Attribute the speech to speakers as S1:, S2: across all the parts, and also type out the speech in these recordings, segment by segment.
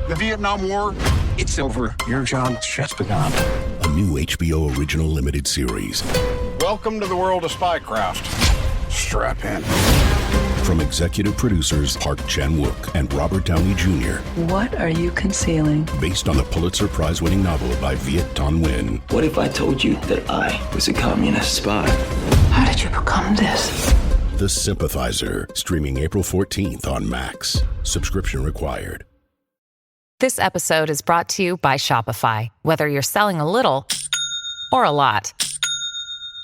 S1: The Vietnam War, it's over. Your job's just begun.
S2: A new HBO original limited series.
S1: Welcome to the world of spycraft. Strap in.
S2: From executive producers Park Chan-wook and Robert Downey Jr.
S3: What are you concealing?
S2: Based on the Pulitzer Prize-winning novel by Viet Thanh Nguyen.
S4: What if I told you that I was a communist spy?
S3: How did you become this?
S2: The Sympathizer, streaming April 14th on Max. Subscription required.
S5: This episode is brought to you by Shopify. Whether you're selling a little or a lot,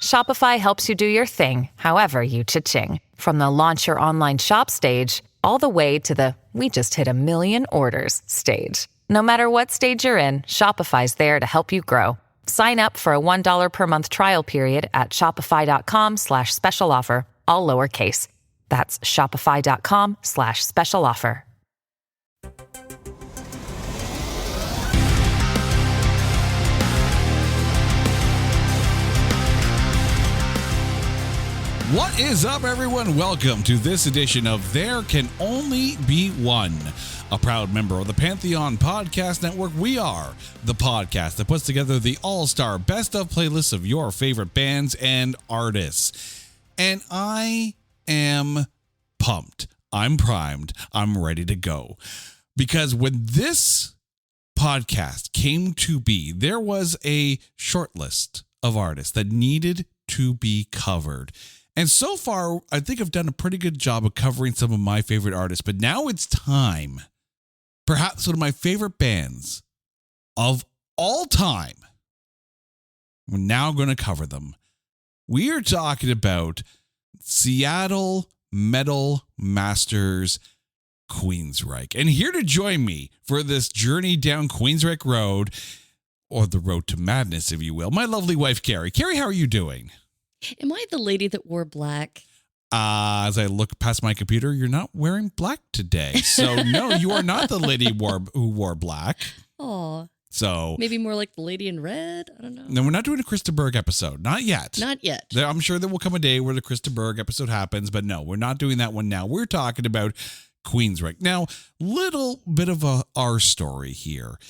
S5: Shopify helps you do your thing, however you cha-ching. From the launch your online shop stage, all the way to the we just hit 1 million orders stage. No matter what stage you're in, Shopify's there to help you grow. Sign up for a $1 per month trial period at shopify.com/special offer, all lowercase. That's shopify.com/special offer.
S6: What is up, everyone? Welcome to this edition of There Can Only Be One, a proud member of the Pantheon Podcast Network. We are the podcast that puts together the all-star best of playlists of your favorite bands and artists. And I am pumped. I'm primed. I'm ready to go. Because when this podcast came to be, there was a short list of artists that needed to be covered. And so far, I think I've done a pretty good job of covering some of my favorite artists, but now it's time. Perhaps one of my favorite bands of all time. We're now going to cover them. We are talking about Seattle metal masters, Queensryche. And here to join me for this journey down Queensryche Road, or the road to madness, if you will, my lovely wife, Carrie. Carrie, how are you doing?
S7: Am I the lady that wore black?
S6: As I look past my computer, you're not wearing black today. So, no, you are not the lady who wore black.
S7: Oh.
S6: So
S7: maybe more like the lady in red? I don't know.
S6: No, we're not doing a Krista Berg episode. Not yet.
S7: Not yet.
S6: I'm sure there will come a day where the Krista Berg episode happens, but no, we're not doing that one now. We're talking about Queensryche. Now, little bit of our story here.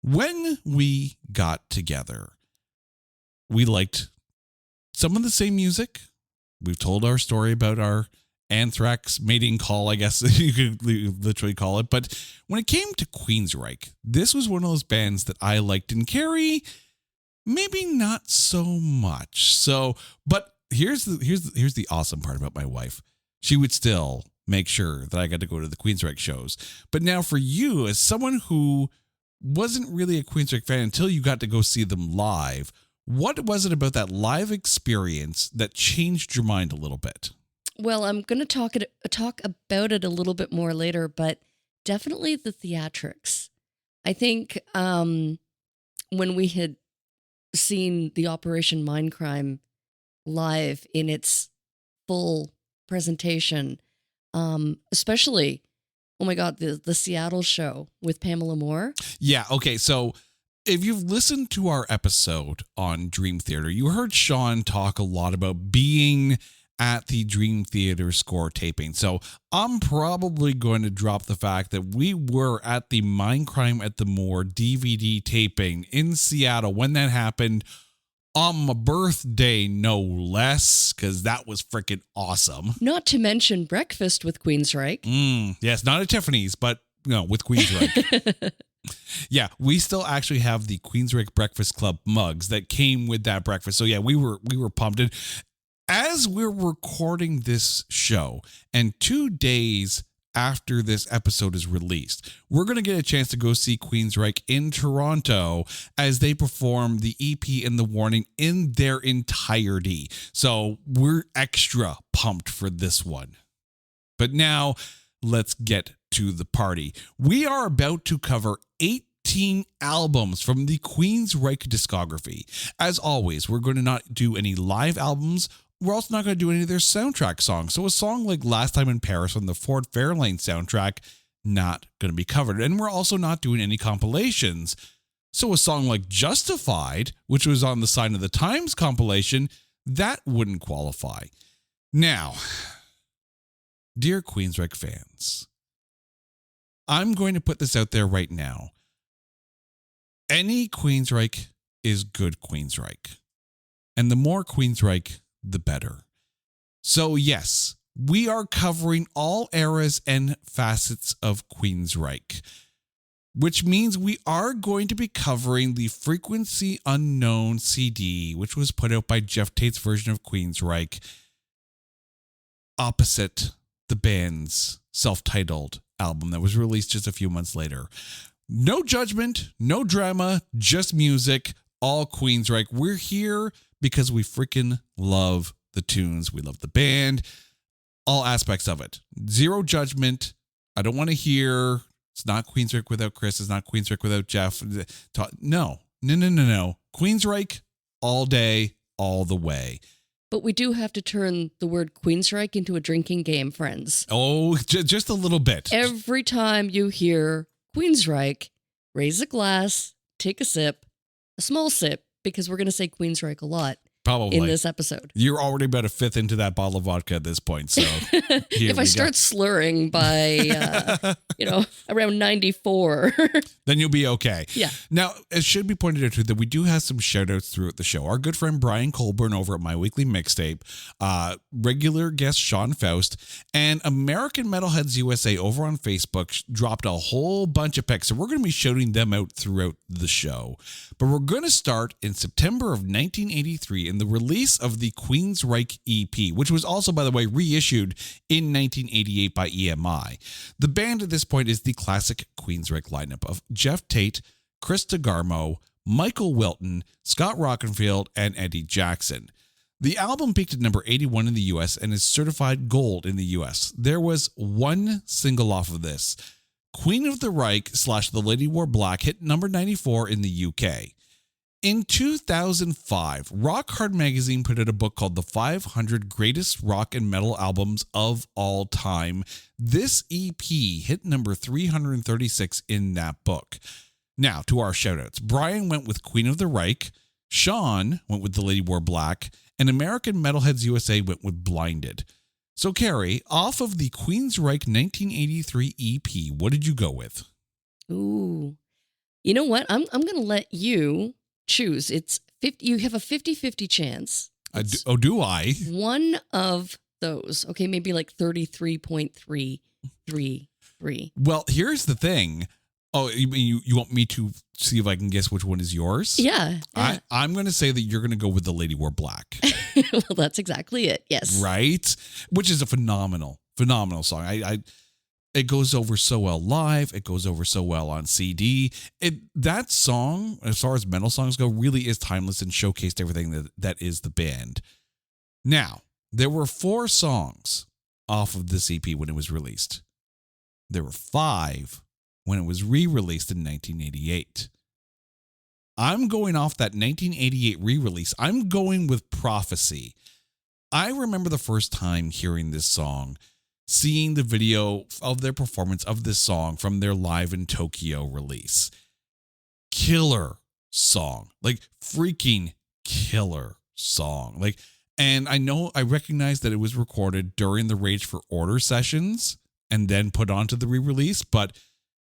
S6: When we got together, we liked some of the same music. We've told our story about our anthrax mating call, I guess you could literally call it. But when it came to Queensryche, this was one of those bands that I liked, and Carrie, maybe not so much. So, but here's the awesome part about my wife. She would still make sure that I got to go to the Queensryche shows. But now for you, as someone who wasn't really a Queensryche fan until you got to go see them live, what was it about that live experience that changed your mind a little bit?
S7: Well, I'm going to talk about it a little bit more later, but definitely the theatrics. I think when we had seen the Operation Mindcrime live in its full presentation, especially, oh my God, the Seattle show with Pamela Moore.
S6: Yeah, okay, so if you've listened to our episode on Dream Theater, you heard Sean talk a lot about being at the Dream Theater score taping. So I'm probably going to drop the fact that we were at the Mindcrime at the Moor DVD taping in Seattle when that happened on my birthday, no less, because that was freaking awesome.
S7: Not to mention breakfast with Queensryche.
S6: Yes, not at Tiffany's, but with Queensryche. Yeah, we still actually have the Queensryche Breakfast Club mugs that came with that breakfast. So yeah, we were pumped. And as we're recording this show, and 2 days after this episode is released, we're going to get a chance to go see Queensryche in Toronto as they perform the EP and the Warning in their entirety. So we're extra pumped for this one. But now let's get to the party. We are about to cover 18 albums from the Queensryche discography. As always, we're going to not do any live albums. We're also not going to do any of their soundtrack songs. So a song like Last Time in Paris from the Ford Fairlane soundtrack, not going to be covered. And we're also not doing any compilations. So a song like Justified, which was on the Sign of the Times compilation, that wouldn't qualify. Now, dear Queensryche fans, I'm going to put this out there right now. Any Queensryche is good Queensryche. And the more Queensryche, the better. So yes, we are covering all eras and facets of Queensryche, which means we are going to be covering the Frequency Unknown CD, which was put out by Jeff Tate's version of Queensryche, opposite the band's self-titled album that was released just a few months later. No judgment, no drama, just music, all Queensryche. We're here because we freaking love the tunes. We love the band, all aspects of it. Zero judgment. I don't want to hear, it's not Queensryche without Chris. It's not Queensryche without Jeff. No. Queensryche all day, all the way.
S7: But we do have to turn the word Queensryche into a drinking game, friends.
S6: Oh, just a little bit.
S7: Every time you hear Queensryche, raise a glass, take a sip, a small sip, because we're going to say Queensryche a lot.
S6: Probably.
S7: In this episode.
S6: You're already about a fifth into that bottle of vodka at this point. So
S7: if I start slurring by, around 94.
S6: then you'll be okay.
S7: Yeah.
S6: Now, it should be pointed out too that we do have some shout outs throughout the show. Our good friend Brian Colburn over at My Weekly Mixtape, regular guest Sean Faust, and American Metalheads USA over on Facebook dropped a whole bunch of pics. So we're going to be shouting them out throughout the show. But we're going to start in September of 1983 in the release of the Queensryche EP, which was also, by the way, reissued in 1988 by EMI. The band at this point is the classic Queensryche lineup of Jeff Tate, Chris DeGarmo, Michael Wilton, Scott Rockenfield, and Eddie Jackson. The album peaked at number 81 in the US and is certified gold in the US. There was one single off of this. Queen of the Reich / The Lady Wore Black hit number 94 in the UK. In 2005, Rock Hard Magazine put out a book called The 500 Greatest Rock and Metal Albums of All Time. This EP hit number 336 in that book. Now, to our shoutouts. Brian went with Queen of the Reich, Sean went with The Lady Wore Black, and American Metalheads USA went with Blinded. So, Carrie, off of the Queensryche 1983 EP, what did you go with?
S7: Ooh. You know what? I'm going to let you choose. It's 50. You have a 50-50 chance.
S6: Do I?
S7: One of those. Okay, maybe like 33.333.
S6: Well, here's the thing. Oh, you want me to see if I can guess which one is yours?
S7: Yeah.
S6: I'm going to say that you're going to go with The Lady Wore Black.
S7: Well, that's exactly it. Yes.
S6: Right? Which is a phenomenal song. It goes over so well live. It goes over so well on CD. That song, as far as metal songs go, really is timeless and showcased everything that is the band. Now, there were 4 songs off of this EP when it was released. There were 5 when it was re-released in 1988. I'm going off that 1988 re-release. I'm going with Prophecy. I remember the first time hearing this song, seeing the video of their performance of this song from their Live in Tokyo release. Killer song. Like, freaking killer song. Like, and I recognize that it was recorded during the Rage for Order sessions and then put onto the re-release, but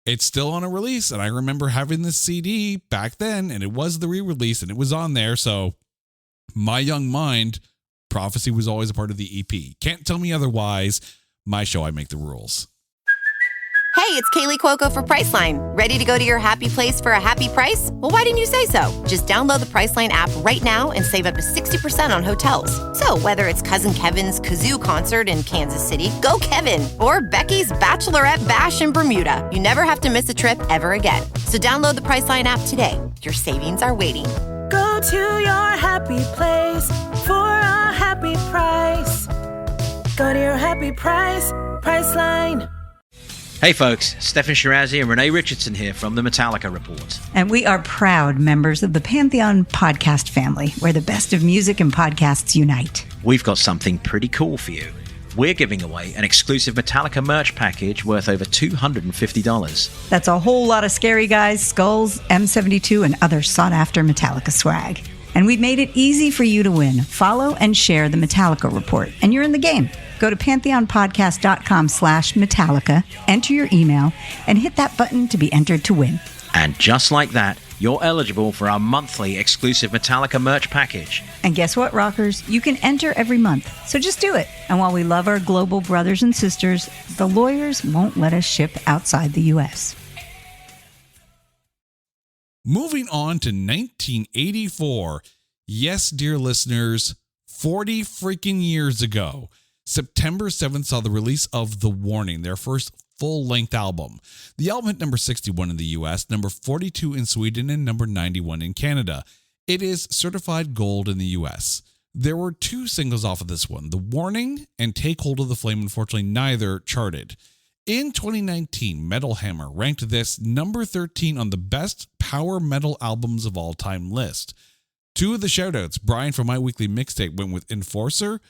S6: it's still on a release. And I remember having this CD back then, and it was the re-release, and it was on there. So my young mind, Prophecy was always a part of the EP. Can't tell me otherwise. My show, I make the rules.
S8: Hey, it's Kaylee Cuoco for Priceline. Ready to go to your happy place for a happy price? Well, why didn't you say so? Just download the Priceline app right now and save up to 60% on hotels. So whether it's Cousin Kevin's Kazoo Concert in Kansas City, go Kevin, or Becky's Bachelorette Bash in Bermuda, you never have to miss a trip ever again. So download the Priceline app today. Your savings are waiting.
S9: Go to your happy place for a happy price. Go to your happy price, Priceline.
S10: Hey folks, Stefan Shirazi and Renee Richardson here from the Metallica Report.
S11: And we are proud members of the Pantheon podcast family, where the best of music and podcasts unite.
S10: We've got something pretty cool for you. We're giving away an exclusive Metallica merch package worth over $250.
S11: That's a whole lot of Scary Guys, Skulls, M72, and other sought-after Metallica swag. And we've made it easy for you to win. Follow and share the Metallica Report, and you're in the game. Go to pantheonpodcast.com/Metallica, enter your email, and hit that button to be entered to win.
S10: And just like that, you're eligible for our monthly exclusive Metallica merch package.
S11: And guess what, rockers? You can enter every month, so just do it. And while we love our global brothers and sisters, the lawyers won't let us ship outside the U.S.
S6: Moving on to 1984. Yes, dear listeners, 40 freaking years ago, September 7th saw the release of The Warning, their first full-length album. The album hit number 61 in the US, number 42 in Sweden, and number 91 in Canada. It is certified gold in the US. There were two singles off of this one, The Warning and Take Hold of the Flame. Unfortunately, neither charted. In 2019, Metal Hammer ranked this number 13 on the best power metal albums of all time list. Two of the shoutouts, Brian from My Weekly Mixtape went with Enforcer,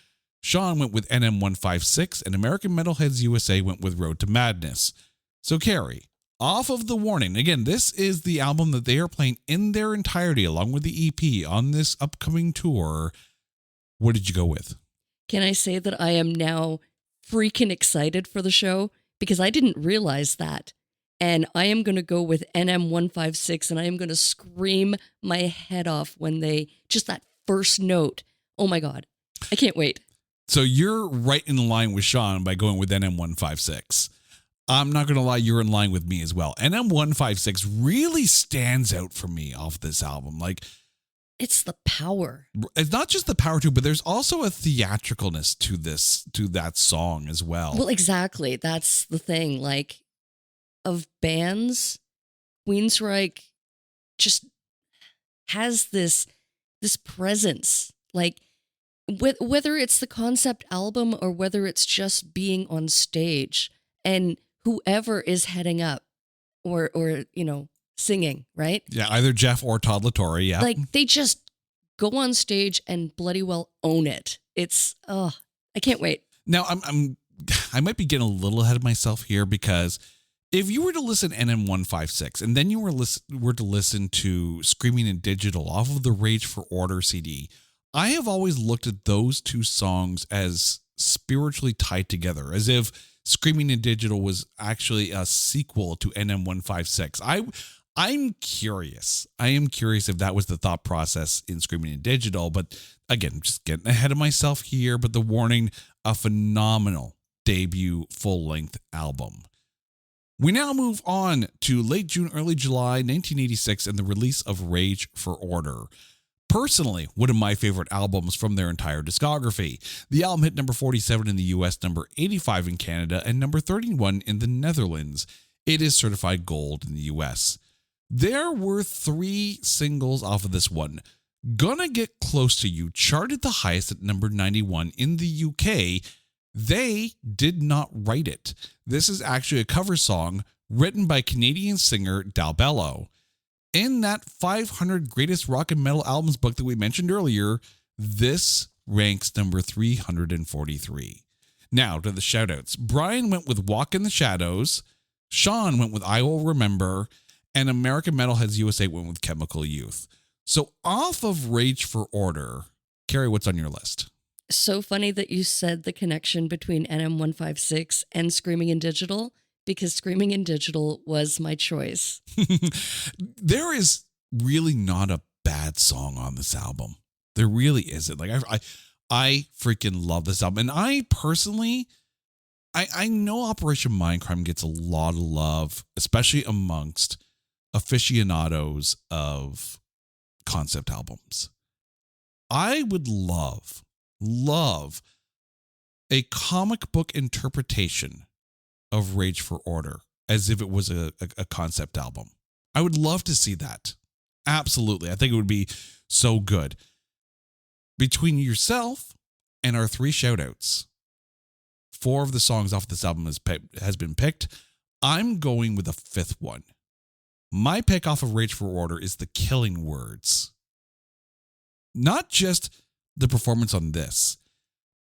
S6: Sean went with NM156, and American Metalheads USA went with Road to Madness. So Carrie, off of The Warning, again, this is the album that they are playing in their entirety along with the EP on this upcoming tour. What did you go with?
S7: Can I say that I am now freaking excited for the show? Because I didn't realize that. And I am going to go with NM156, and I am going to scream my head off when they, just that first note. Oh my God. I can't wait.
S6: So you're right in line with Sean by going with NM156. I'm not going to lie, you're in line with me as well. NM156 really stands out for me off this album. Like,
S7: it's the power.
S6: It's not just the power too, but there's also a theatricalness to that song as well.
S7: Well, exactly. That's the thing. Like, of bands, Queensryche just has this presence. Like, whether it's the concept album or whether it's just being on stage and whoever is heading up or singing, right?
S6: Yeah, either Jeff or Todd LaTorre, yeah.
S7: Like, they just go on stage and bloody well own it. It's, I can't wait.
S6: Now, I might be getting a little ahead of myself here, because if you were to listen to NM156 and then you were to listen to Screaming in Digital off of the Rage for Order CD, I have always looked at those two songs as spiritually tied together, as if Screaming in Digital was actually a sequel to NM156. I'm curious. I am curious if that was the thought process in Screaming in Digital, but again, just getting ahead of myself here. But The Warning, a phenomenal debut full-length album. We now move on to late June, early July 1986 and the release of Rage for Order. Personally, one of my favorite albums from their entire discography. The album hit number 47 in the US, number 85 in Canada, and number 31 in the Netherlands. It is certified gold in the US. There were 3 singles off of this one. Gonna Get Close to You charted the highest at number 91 in the UK. They did not write it. This is actually a cover song written by Canadian singer Dalbello. In that 500 Greatest Rock and Metal Albums book that we mentioned earlier, this ranks number 343. Now to the shoutouts. Brian went with Walk in the Shadows, Sean went with I Will Remember, and American Metalheads USA went with Chemical Youth. So off of Rage for Order, Carrie, what's on your list?
S7: So funny that you said the connection between NM156 and Screaming in Digital, because Screaming in Digital was my choice.
S6: There is really not a bad song on this album. There really isn't. Like, I freaking love this album. And I personally, I know Operation Mindcrime gets a lot of love, especially amongst aficionados of concept albums. I would love a comic book interpretation of Rage for Order as if it was a concept album. I would love to see that. Absolutely. I think it would be so good. Between yourself and our 3 shoutouts, 4 of the songs off this album has been picked. I'm going with a 5th one. My pick off of Rage for Order is The Killing Words. Not just the performance on this,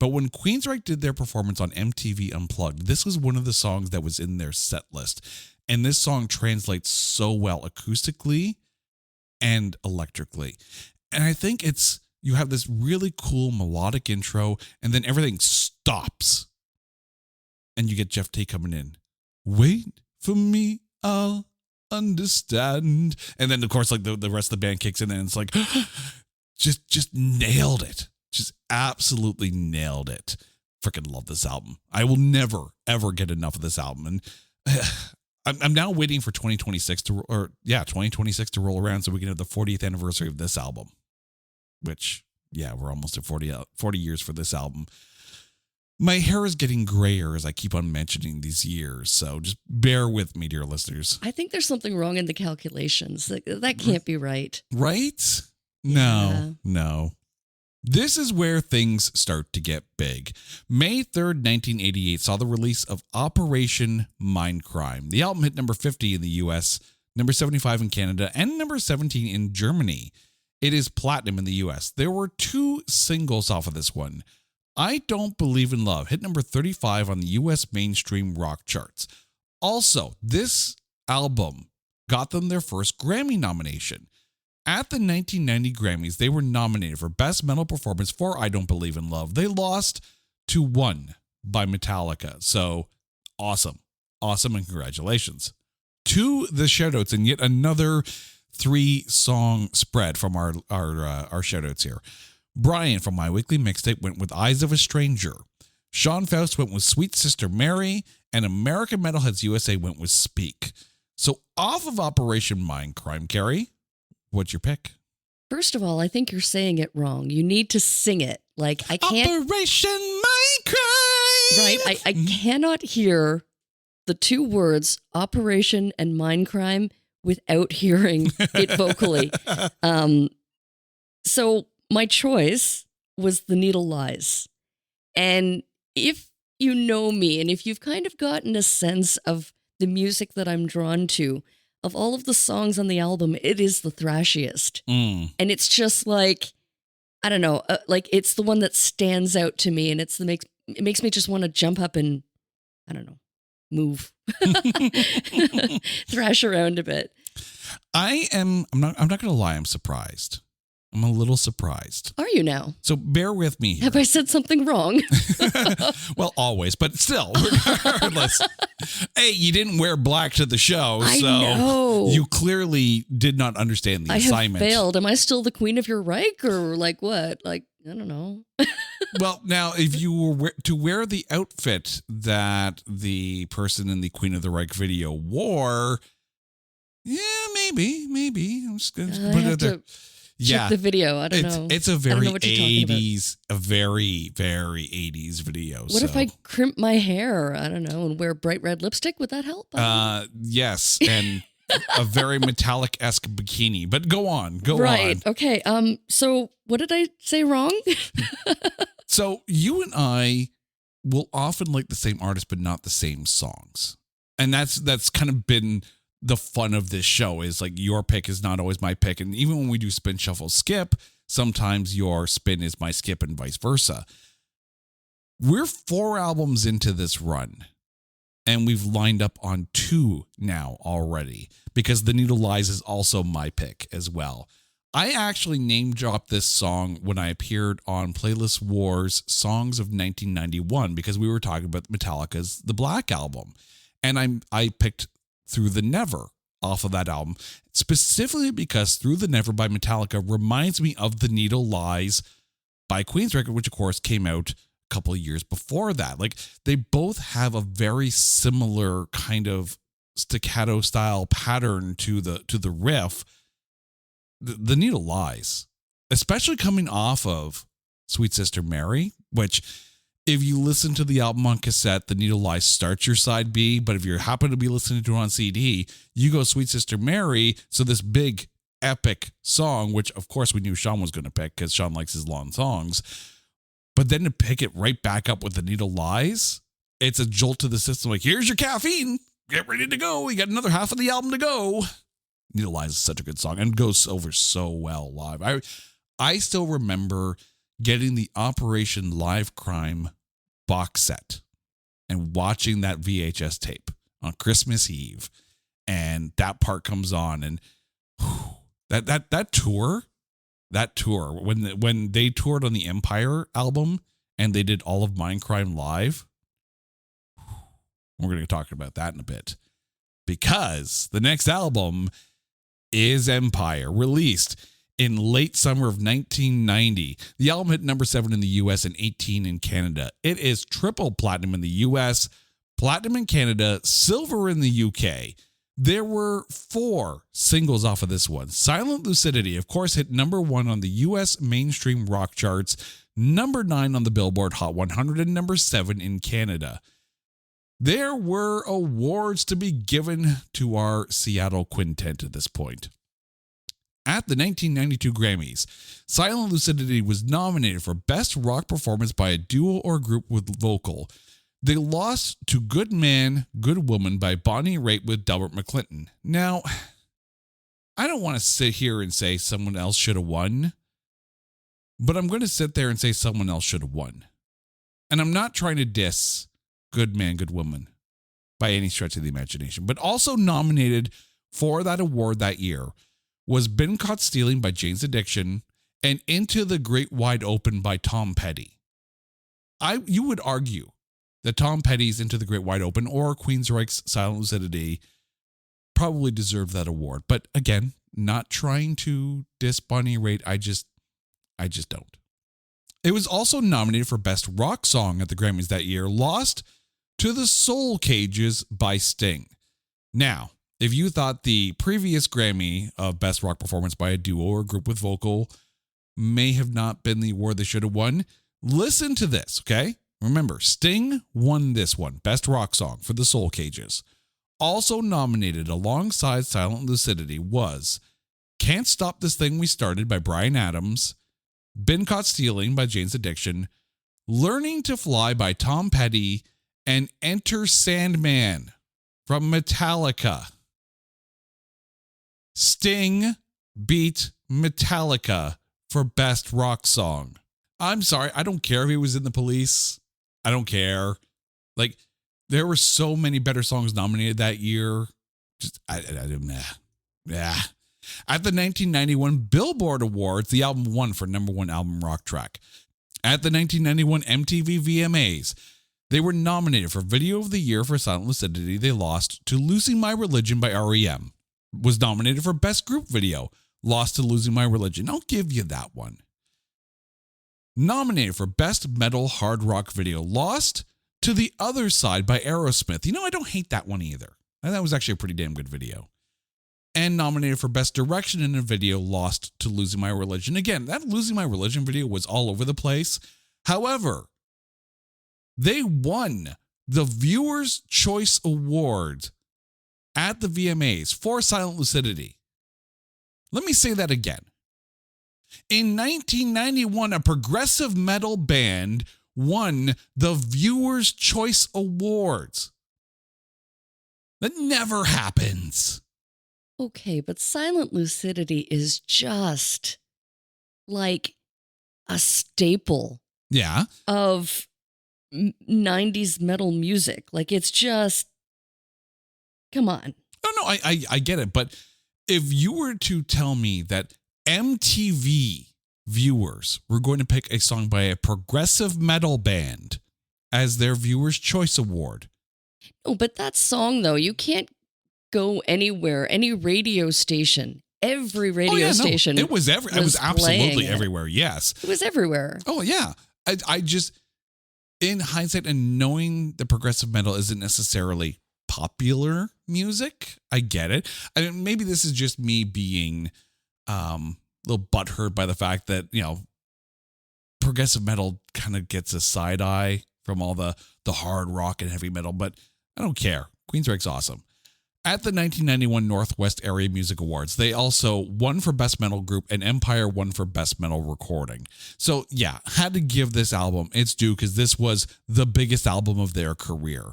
S6: but when Queensryche did their performance on MTV Unplugged, this was one of the songs that was in their set list. And this song translates so well acoustically and electrically. And I think you have this really cool melodic intro, and then everything stops and you get Jeff Tate coming in. Wait for me, I'll understand. And then, of course, like the rest of the band kicks in and it's like, just nailed it. Just absolutely nailed it. Freaking love this album. I will never, ever get enough of this album. And I'm now waiting for 2026 to roll around so we can have the 40th anniversary of this album, which, yeah, we're almost at 40 years for this album. My hair is getting grayer as I keep on mentioning these years, so just bear with me, dear listeners.
S7: I think there's something wrong in the calculations. That can't be right.
S6: Right?
S7: Yeah.
S6: No. This is where things start to get big. May 3rd, 1988 saw the release of Operation Mindcrime. The album hit number 50 in the US, number 75 in Canada, and number 17 in Germany. It is platinum in the US. There were 2 singles off of this one. I Don't Believe in Love hit number 35 on the US mainstream rock charts. Also, this album got them their first Grammy nomination. At the 1990 Grammys, they were nominated for Best Metal Performance for I Don't Believe in Love. They lost to One by Metallica. So awesome. Awesome, and congratulations. To the shoutouts, and yet another 3-song spread from our shoutouts here. Brian from My Weekly Mixtape went with Eyes of a Stranger. Sean Faust went with Sweet Sister Mary, and American Metalheads USA went with Speak. So off of Operation Mindcrime, Carrie, what's your pick?
S7: First of all, I think you're saying it wrong. You need to sing it. Like, I can't.
S6: Operation Mindcrime!
S7: Right? I cannot hear the 2 words Operation and Mindcrime without hearing it vocally. So my choice was The Needle Lies. And if you know me, and if you've kind of gotten a sense of the music that I'm drawn to, of all of the songs on the album, it is the thrashiest. And it's just like, I don't know, like it's the one that stands out to me, and it makes me just want to jump up and, I don't know, move, thrash around a bit.
S6: I'm not going to lie, I'm surprised. I'm a little surprised.
S7: Are you now?
S6: So bear with me here.
S7: Have I said something wrong?
S6: Well, always, but still, regardless. Hey, you didn't wear black to the show,
S7: I
S6: so
S7: know.
S6: You clearly did not understand the assignment.
S7: I have failed. Am I still the queen of your Reich, or like what? Like, I don't know.
S6: Well, now, if you were to wear the outfit that the person in the Queen of the Reich video wore, yeah, maybe. I'm just going to put it out there.
S7: Check the video. I don't know.
S6: It's a very 80s, a very, very 80s video.
S7: What if I crimp my hair? I don't know, and wear bright red lipstick? Would that help?
S6: Yes, and a very metallic-esque bikini. But go on.
S7: Right. Okay. So what did I say wrong?
S6: So you and I will often like the same artist, but not the same songs. And that's kind of been the fun of this show, is like your pick is not always my pick. And even when we do spin, shuffle, skip, sometimes your spin is my skip and vice versa. We're 4 albums into this run, and we've lined up on 2 now already, because The Needle Lies is also my pick as well. I actually name dropped this song when I appeared on Playlist Wars Songs of 1991, because we were talking about Metallica's The Black Album. And I picked Through the Never off of that album, specifically because Through the Never by Metallica reminds me of The Needle Lies by Queensryche, which of course came out a couple of years before that. Like, they both have a very similar kind of staccato style pattern to the riff. The Needle Lies, especially coming off of Sweet Sister Mary, which, if you listen to the album on cassette, The Needle Lies starts your side B, but if you happen to be listening to it on CD, you go Sweet Sister Mary. So this big epic song, which of course we knew Sean was going to pick because Sean likes his long songs, but then to pick it right back up with The Needle Lies, it's a jolt to the system. Like, here's your caffeine, get ready to go. You got another half of the album to go. Needle Lies is such a good song and goes over so well live. I still remember getting the Operation Live Crime box set and watching that VHS tape on Christmas Eve, and that part comes on, and that tour when they toured on the Empire album and they did all of Mindcrime live, We're going to talk about that in a bit. Because the next album is Empire, released in late summer of 1990. The album hit number 7 in the US and 18 in Canada. It is triple platinum in the US, platinum in Canada, silver in the UK. There were 4 singles off of this one. Silent Lucidity, of course, hit number 1 on the US mainstream rock charts, number 9 on the Billboard Hot 100, and number 7 in Canada. There were awards to be given to our Seattle quintet at this point. At the 1992 Grammys, Silent Lucidity was nominated for Best Rock Performance by a Duo or Group with Vocal. They lost to Good Man, Good Woman by Bonnie Raitt with Delbert McClinton. Now, I don't want to sit here and say someone else should have won, but I'm going to sit there and say someone else should have won. And I'm not trying to diss Good Man, Good Woman by any stretch of the imagination, but also nominated for that award that year was Been Caught Stealing by Jane's Addiction and Into the Great Wide Open by Tom Petty. You would argue that Tom Petty's Into the Great Wide Open or Queensryche's Silent Lucidity probably deserved that award. But again, not trying to diss Bonnie Raitt, I just don't. It was also nominated for Best Rock Song at the Grammys that year, lost to The Soul Cages by Sting. Now, if you thought the previous Grammy of Best Rock Performance by a Duo or Group with Vocal may have not been the award they should have won, listen to this, okay? Remember, Sting won this one, Best Rock Song for The Soul Cages. Also nominated alongside Silent Lucidity was Can't Stop This Thing We Started by Bryan Adams, Been Caught Stealing by Jane's Addiction, Learning to Fly by Tom Petty, and Enter Sandman from Metallica. Sting beat Metallica for Best Rock Song. I'm sorry, I don't care if he was in the Police. I don't care. Like, there were so many better songs nominated that year. Just, I don't know. Yeah. At the 1991 Billboard Awards, the album won for number 1 album rock track. At the 1991 MTV VMAs, they were nominated for Video of the Year for Silent Lucidity. They lost to Losing My Religion by R.E.M. Was nominated for Best Group Video, lost to Losing My Religion. I'll give you that one. Nominated for Best Metal Hard Rock Video, lost to The Other Side by Aerosmith. You know, I don't hate that one either. That was actually a pretty damn good video. And nominated for Best Direction in a Video, lost to Losing My Religion. Again, that Losing My Religion video was all over the place. However, they won the Viewer's Choice Award at the VMAs for Silent Lucidity. Let me say that again. In 1991, a progressive metal band won the Viewer's Choice Awards. That never happens.
S7: Okay, but Silent Lucidity is just like a staple of 90s metal music. Like, it's just, come on.
S6: No, I get it. But if you were to tell me that MTV viewers were going to pick a song by a progressive metal band as their Viewer's Choice Award.
S7: No, but that song, though, you can't go anywhere, any radio station, every radio station.
S6: No, it was absolutely everywhere. Yes.
S7: It was everywhere.
S6: Oh, yeah. I just, in hindsight and knowing that progressive metal isn't necessarily popular music, I get it. I mean, maybe this is just me being a little butthurt by the fact that, you know, progressive metal kind of gets a side eye from all the hard rock and heavy metal, but I don't care. Queensryche's awesome. At the 1991 Northwest Area Music Awards, they also won for Best Metal Group and Empire won for Best Metal Recording. So yeah, had to give this album its due because this was the biggest album of their career.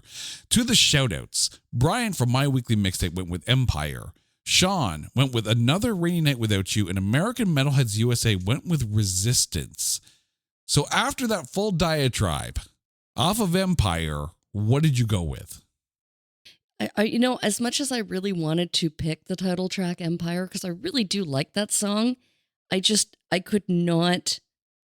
S6: To the shoutouts, Brian from My Weekly Mixtape went with Empire. Sean went with Another Rainy Night Without You, and American Metalheads USA went with Resistance. So after that full diatribe off of Empire, what did you go with?
S7: You know, as much as I really wanted to pick the title track Empire, because I really do like that song, I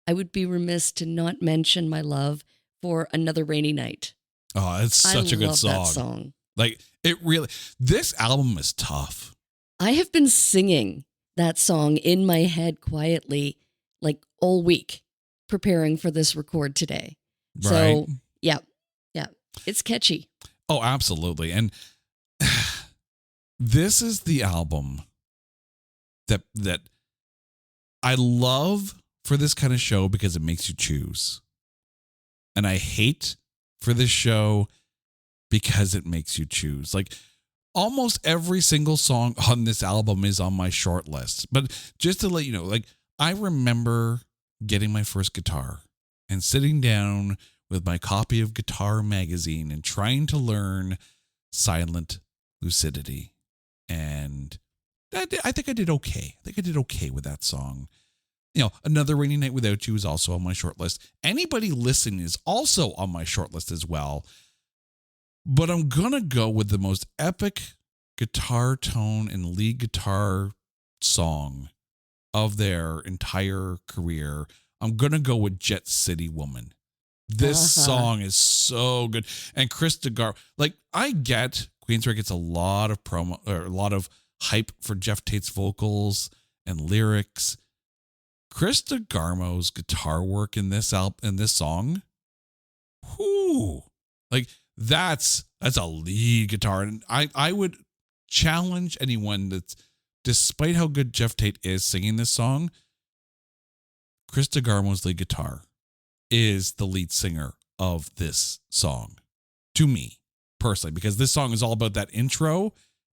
S7: would be remiss to not mention my love for Another Rainy Night.
S6: Oh, it's such a good
S7: love
S6: song.
S7: That song.
S6: Like, it really, this album is tough.
S7: I have been singing that song in my head quietly like all week preparing for this record today.
S6: Right.
S7: So, yeah, it's catchy.
S6: Oh, absolutely. And this is the album that I love for this kind of show because it makes you choose. And I hate for this show because it makes you choose. Like, almost every single song on this album is on my short list. But just to let you know, like, I remember getting my first guitar and sitting down with my copy of Guitar Magazine and trying to learn Silent Lucidity. And I think I did okay. I think I did okay with that song. You know, Another Rainy Night Without You is also on my short list. Anybody Listening is also on my short list as well. But I'm going to go with the most epic guitar tone and lead guitar song of their entire career. I'm going to go with Jet City Woman. This song is so good. And Chris DeGarmo, like, I get Queensryche gets a lot of promo or a lot of hype for Jeff Tate's vocals and lyrics. Chris DeGarmo's guitar work in this song, whoo, like, that's a lead guitar. And I would challenge anyone that's, despite how good Jeff Tate is singing this song, Chris DeGarmo's lead guitar is the lead singer of this song to me personally, because this song is all about that intro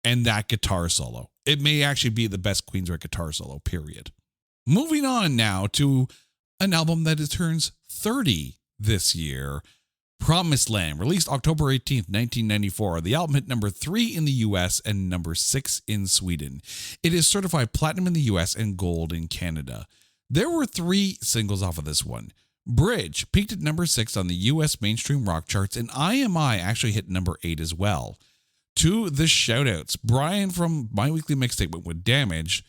S6: and that guitar solo. It may actually be the best Queensryche guitar solo, period. Moving on now to an album that turns 30 this year, Promised Land, released October 18th, 1994. The album hit number 3 in the US and number 6 in Sweden. It is certified platinum in the US and gold in Canada. There were 3 singles off of this one. Bridge peaked at number 6 on the US mainstream rock charts, and IMI actually hit number 8 as well. To the shoutouts, Brian from My Weekly Mixtape went with Damaged,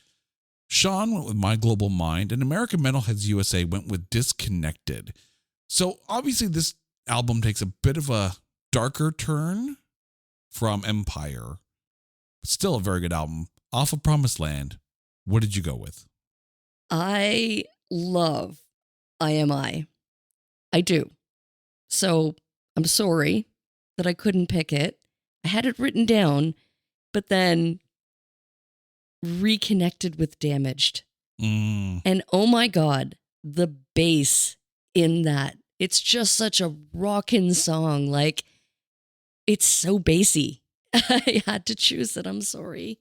S6: Sean went with My Global Mind, and American Metalheads USA went with Disconnected. So obviously this album takes a bit of a darker turn from Empire, but still a very good album. Off of Promised Land, what did you go with?
S7: I love IMI. I do. So I'm sorry that I couldn't pick it. I had it written down, but then reconnected with Damaged. And oh my God, the bass in that. It's just such a rockin' song. Like, it's so bassy. I had to choose it. I'm sorry.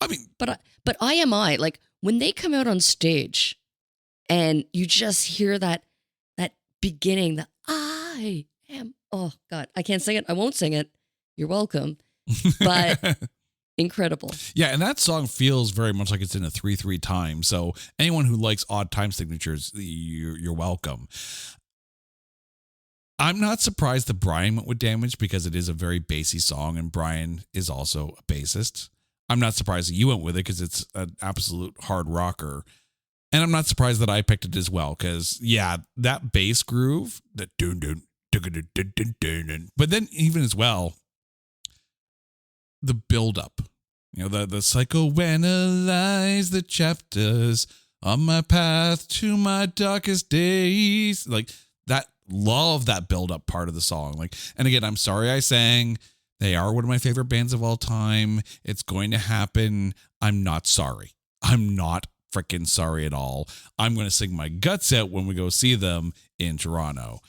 S6: I mean,
S7: but IMI, like, when they come out on stage and you just hear that beginning, that I am, oh God, I can't sing it. I won't sing it. You're welcome. But incredible.
S6: Yeah, and that song feels very much like it's in a 3/3 time. So anyone who likes odd time signatures, you're welcome. I'm not surprised that Brian went with Damage because it is a very bassy song, and Brian is also a bassist. I'm not surprised that you went with it because it's an absolute hard rocker. And I'm not surprised that I picked it as well because, yeah, that bass groove, that but then even as well, the build-up, you know, the psychoanalyze the chapters on my path to my darkest days, like that. Love that build-up part of the song. Like, and again, I'm sorry I sang. They are one of my favorite bands of all time. It's going to happen. I'm not sorry. I'm not freaking sorry at all. I'm going to sing my guts out when we go see them in Toronto.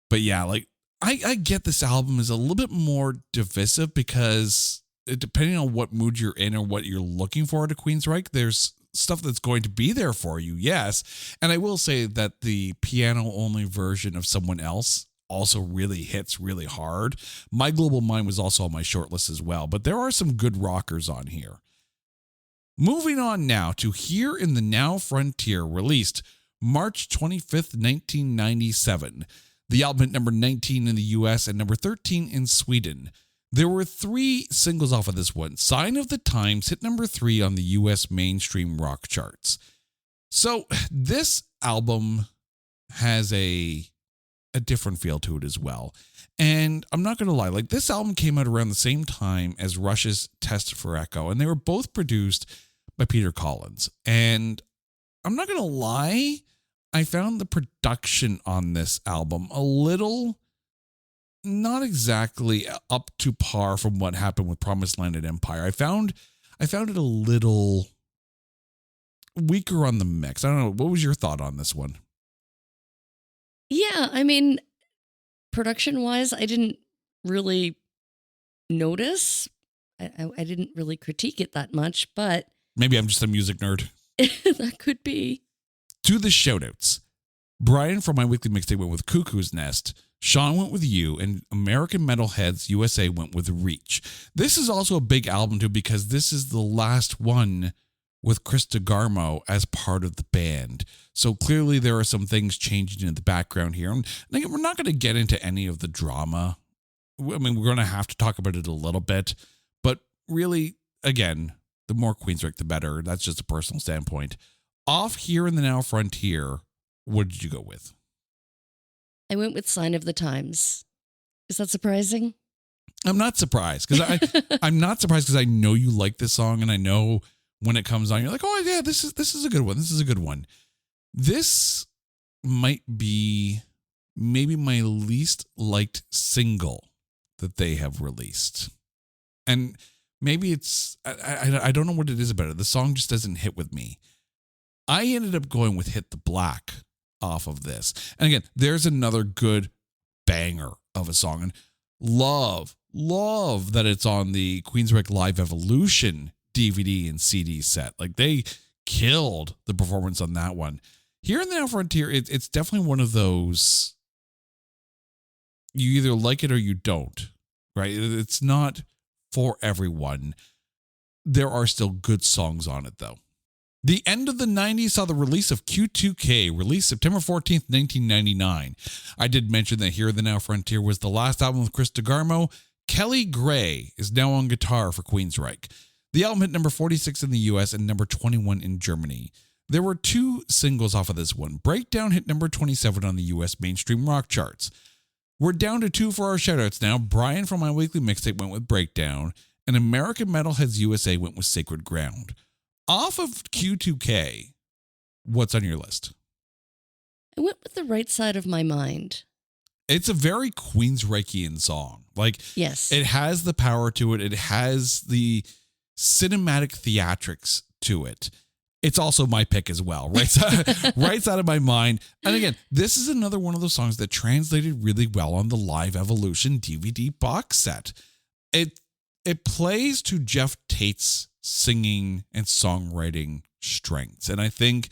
S6: But yeah, like, I get this album is a little bit more divisive because depending on what mood you're in or what you're looking for at a Queensryche, there's stuff that's going to be there for you, yes. And I will say that the piano-only version of Someone Else also really hits really hard. My Global Mind was also on my short list as well, but there are some good rockers on here. Moving on now to Here in the Now Frontier, released March 25th, 1997. The album hit number 19 in the US and number 13 in Sweden. There were 3 singles off of this one. Sign of the Times hit number 3 on the US mainstream rock charts. So this album has a a different feel to it as well. And I'm not going to lie, like this album came out around the same time as Rush's Test for Echo, and they were both produced by Peter Collins. And I'm not going to lie, I found the production on this album a little not exactly up to par from what happened with Promised Land and Empire. I found it a little weaker on the mix. I don't know. What was your thought on this one?
S7: Yeah, I mean, production-wise, I didn't really notice. I didn't really critique it that much, but...
S6: Maybe I'm just a music nerd.
S7: That could be.
S6: To the shoutouts. Brian from My Weekly Mixtape went with Cuckoo's Nest. Sean went with You, and American Metalheads USA went with Reach. This is also a big album too because this is the last one with Chris DeGarmo as part of the band. So clearly there are some things changing in the background here. And again, we're not going to get into any of the drama. I mean, we're going to have to talk about it a little bit, but really, again, the more Queensryche, the better. That's just a personal standpoint. Off Here in the Now Frontier, what did you go with?
S7: I went with Sign of the Times. Is that surprising?
S6: I'm not surprised because I'm not surprised because I know you like this song, and I know when it comes on, you're like, oh yeah, this is a good one. This is a good one. This might be maybe my least liked single that they have released, and maybe it's I don't know what it is about it. The song just doesn't hit with me. I ended up going with Hit the Black off of this. And again, there's another good banger of a song. And love that it's on the Queensryche Live Evolution DVD and CD set. Like they killed the performance on that one. Here in the Now Frontier, it's definitely one of those, you either like it or you don't, right? It's not for everyone. There are still good songs on it though. The end of the 90s saw the release of Q2K, released September 14th, 1999. I did mention that Here in the Now Frontier was the last album with Chris DeGarmo. Kelly Gray is now on guitar for Queensryche. The album hit number 46 in the US and number 21 in Germany. There were two singles off of this one. Breakdown hit number 27 on the US mainstream rock charts. We're down to two for our shoutouts now. Brian from My Weekly Mixtape went with Breakdown, and American Metalheads USA went with Sacred Ground. Off of Q2K, what's on your list?
S7: I went with The Right Side of My Mind.
S6: It's a very Queensrychean song. Like,
S7: yes,
S6: it has the power to it. It has the cinematic theatrics to it. It's also my pick as well. Right side of my mind. And again, this is another one of those songs that translated really well on the Live Evolution DVD box set. It plays to Jeff Tate's singing and songwriting strengths. And I think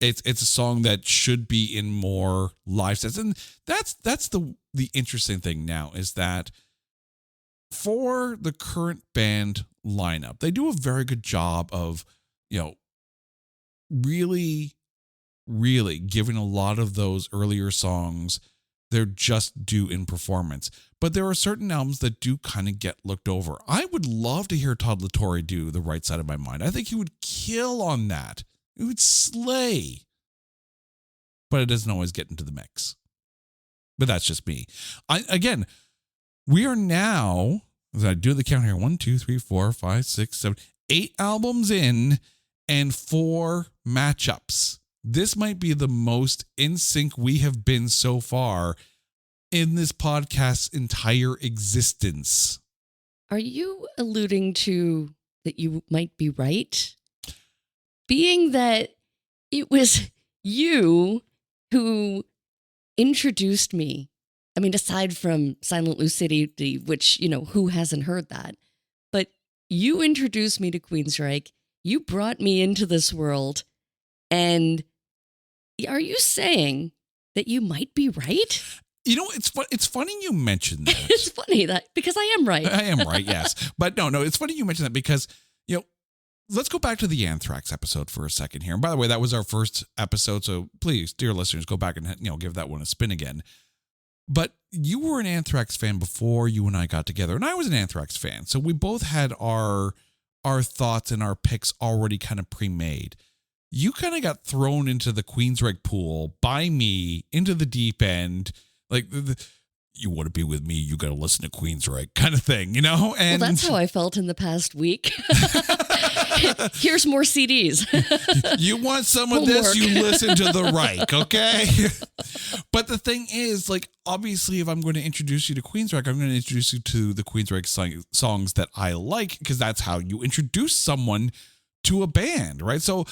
S6: it's a song that should be in more live sets. And that's the interesting thing now is that for the current band lineup, they do a very good job of, really, really giving a lot of those earlier songs their just due in performance. But there are certain albums that do kind of get looked over. I would love to hear Todd La Torre do The Right Side of My Mind. I think he would kill on that. It would slay. But it doesn't always get into the mix. But that's just me. We are now, as I do the count here, 1, 2, 3, 4, 5, 6, 7, 8 albums in and 4 matchups. This might be the most in sync we have been so far in this podcast's entire existence.
S7: Are you alluding to that you might be right? Being that it was you who introduced me. I mean, aside from Silent Lucidity, which, who hasn't heard that? But you introduced me to Queensryche. You brought me into this world. And are you saying that you might be right?
S6: It's funny you mentioned that.
S7: It's funny that because I am right.
S6: I am right, yes. But no, it's funny you mentioned that because, let's go back to the Anthrax episode for a second here. And by the way, that was our first episode. So please, dear listeners, go back and, give that one a spin again. But you were an Anthrax fan before you and I got together, and I was an Anthrax fan. So we both had our thoughts and our picks already kind of pre-made. You kind of got thrown into the Queensryche pool by me into the deep end. Like, you want to be with me, you got to listen to Queensryche kind of thing, you know? And
S7: well, that's how I felt in the past week. Here's more CDs.
S6: You want some of this, you listen to the Reich, okay? But the thing is, like, obviously, if I'm going to introduce you to Queensryche, I'm going to introduce you to the Queensryche songs that I like, because that's how you introduce someone to a band, right? So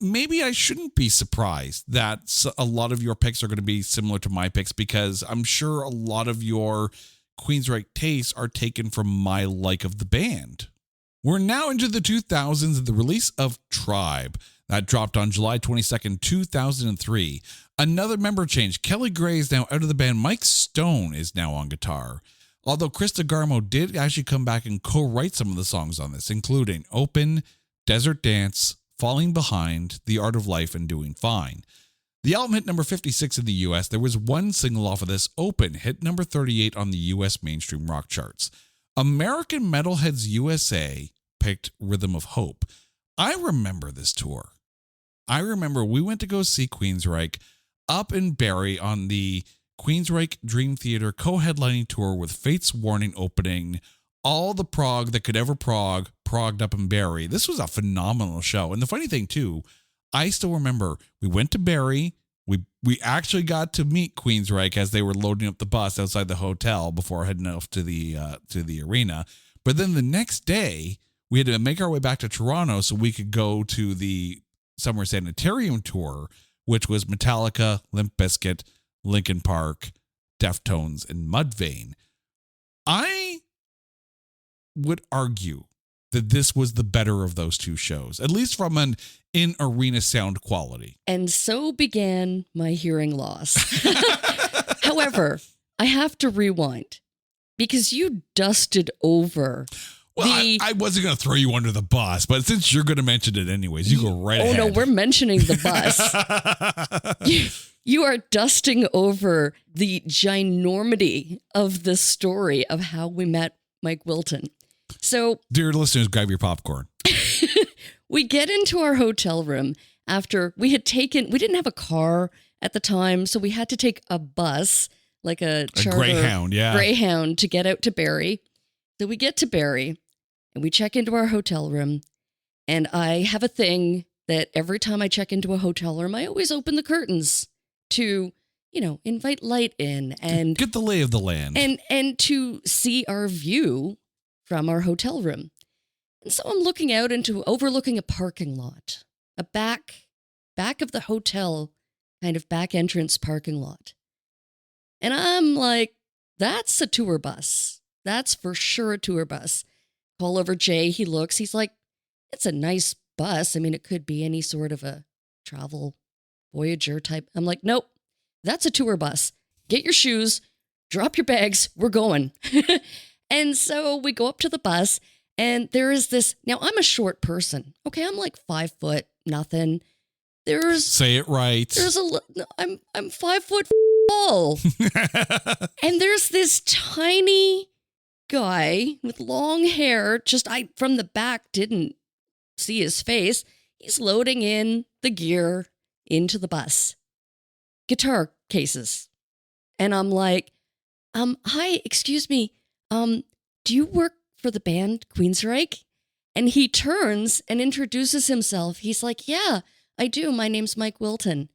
S6: maybe I shouldn't be surprised that a lot of your picks are going to be similar to my picks, because I'm sure a lot of your Queensryche tastes are taken from my like of the band. We're now into the 2000s and the release of Tribe. That dropped on July 22nd, 2003. Another member change. Kelly Gray is now out of the band. Mike Stone is now on guitar. Although Chris DeGarmo did actually come back and co-write some of the songs on this, including Open, Desert Dance, Falling Behind, The Art of Life, and Doing Fine. The album hit number 56 in the US. There was one single off of this, Open, hit number 38 on the US mainstream rock charts. American Metalheads USA picked Rhythm of Hope. I remember this tour. I remember we went to go see Queensryche up in Barrie on the Queensryche Dream Theater co-headlining tour with Fate's Warning opening. All the prog that could ever progged up in Barrie. This was a phenomenal show. And the funny thing too, I still remember we went to Barrie. We actually got to meet Queensryche as they were loading up the bus outside the hotel before heading off to the arena. But then the next day, we had to make our way back to Toronto so we could go to the Summer Sanitarium tour, which was Metallica, Limp Bizkit, Linkin Park, Deftones, and Mudvayne. I would argue that this was the better of those two shows, at least from an in-arena sound quality.
S7: And so began my hearing loss. However, I have to rewind because you dusted over.
S6: Well, I wasn't going to throw you under the bus, but since you're going to mention it anyways, you go right ahead.
S7: Oh, no, we're mentioning the bus. You are dusting over the ginormity of the story of how we met Mike Wilton. So,
S6: dear listeners, grab your popcorn.
S7: We get into our hotel room after we didn't have a car at the time, so we had to take a bus, like a charter Greyhound to get out to Barrie. So we get to Barrie and we check into our hotel room, and I have a thing that every time I check into a hotel room, I always open the curtains to, invite light in and
S6: get the lay of the land
S7: and to see our view from our hotel room. And so I'm looking out overlooking a parking lot, a back of the hotel, kind of back entrance parking lot. And I'm like, that's a tour bus. That's for sure a tour bus. Call over Jay. He looks, he's like, it's a nice bus. I mean, it could be any sort of a travel Voyager type. I'm like, nope, that's a tour bus. Get your shoes, drop your bags, we're going. And so we go up to the bus, and there is this. Now, I'm a short person. Okay, I'm like 5 foot, nothing.
S6: Say it right.
S7: I'm 5 foot tall. And there's this tiny guy with long hair. I from the back didn't see his face. He's loading in the gear into the bus. Guitar cases. And I'm like, hi, excuse me. Do you work for the band Queensryche? And he turns and introduces himself. He's like, yeah, I do. My name's Mike Wilton.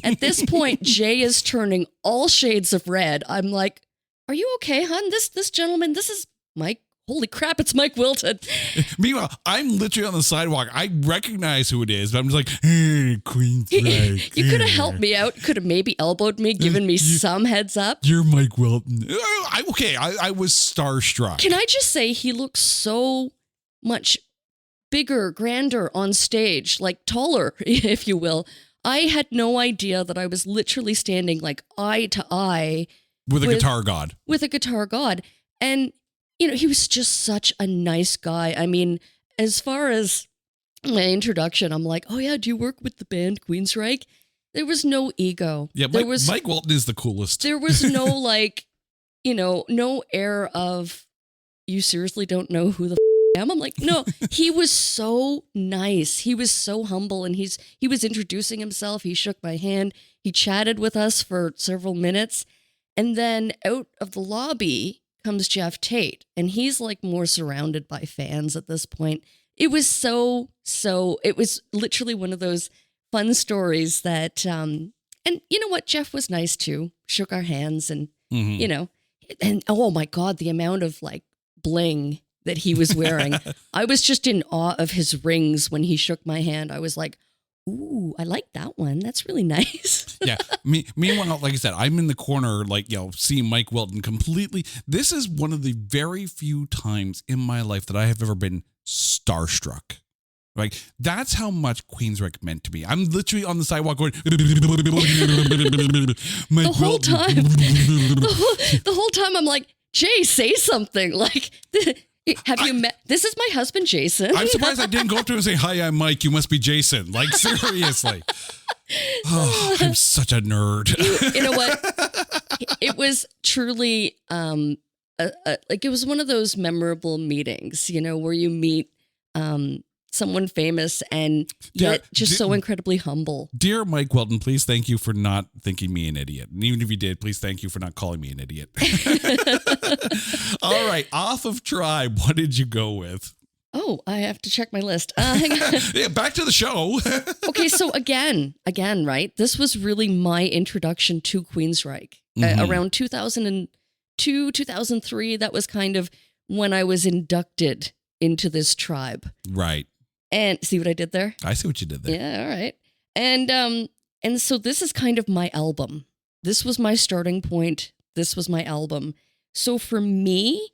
S7: At this point, Jay is turning all shades of red. I'm like, are you okay, hon? This gentleman, this is Mike. Holy crap, it's Mike Wilton.
S6: Meanwhile, I'm literally on the sidewalk. I recognize who it is, but I'm just like, hey, Queensryche.
S7: You could have helped me out. Could have maybe elbowed me, given me some heads up.
S6: You're Mike Wilton. I was starstruck.
S7: Can I just say he looks so much bigger, grander on stage, like taller, if you will. I had no idea that I was literally standing like eye to eye
S6: with a guitar god.
S7: With a guitar god. And he was just such a nice guy. I mean, as far as my introduction, I'm like, oh yeah, do you work with the band Queensryche? There was no ego.
S6: Yeah, Mike Wilton is the coolest.
S7: There was no no air of, you seriously don't know who the I am? I'm like, no, he was so nice. He was so humble, and he was introducing himself. He shook my hand. He chatted with us for several minutes. And then out of the lobby comes Jeff Tate, and he's like more surrounded by fans at this point. It was it was literally one of those fun stories that, and you know what? Jeff was nice too, shook our hands and, you know, and oh my God, the amount of like bling that he was wearing. I was just in awe of his rings when he shook my hand. I was like, ooh, I like that one. That's really nice.
S6: Yeah. Meanwhile, like I said, I'm in the corner, like, you know, seeing Mike Wilton completely. This is one of the very few times in my life that I have ever been starstruck. Like, that's how much Queensryche meant to me. I'm literally on the sidewalk going, Mike
S7: the whole
S6: Wilton.
S7: time. The whole time I'm like, Jay, say something. Like, have you met? This is my husband, Jason.
S6: I'm surprised I didn't go up to him and say, hi, I'm Mike. You must be Jason. Like, seriously. Oh, I'm such a nerd.
S7: You know what? It was truly, like, it was one of those memorable meetings, you know, where you meet someone famous and yet just so incredibly humble.
S6: Dear Mike Wilton, please thank you for not thinking me an idiot. And even if you did, please thank you for not calling me an idiot. All right. Off of Tribe, what did you go with?
S7: Oh, I have to check my list. Hang on.
S6: Yeah, back to the show.
S7: Okay, so again, right? This was really my introduction to Queensryche. Around 2002, 2003, that was kind of when I was inducted into this tribe.
S6: Right.
S7: And see what I did there?
S6: I see what you did there.
S7: Yeah, all right. And so this is kind of my album. This was my starting point. This was my album. So for me,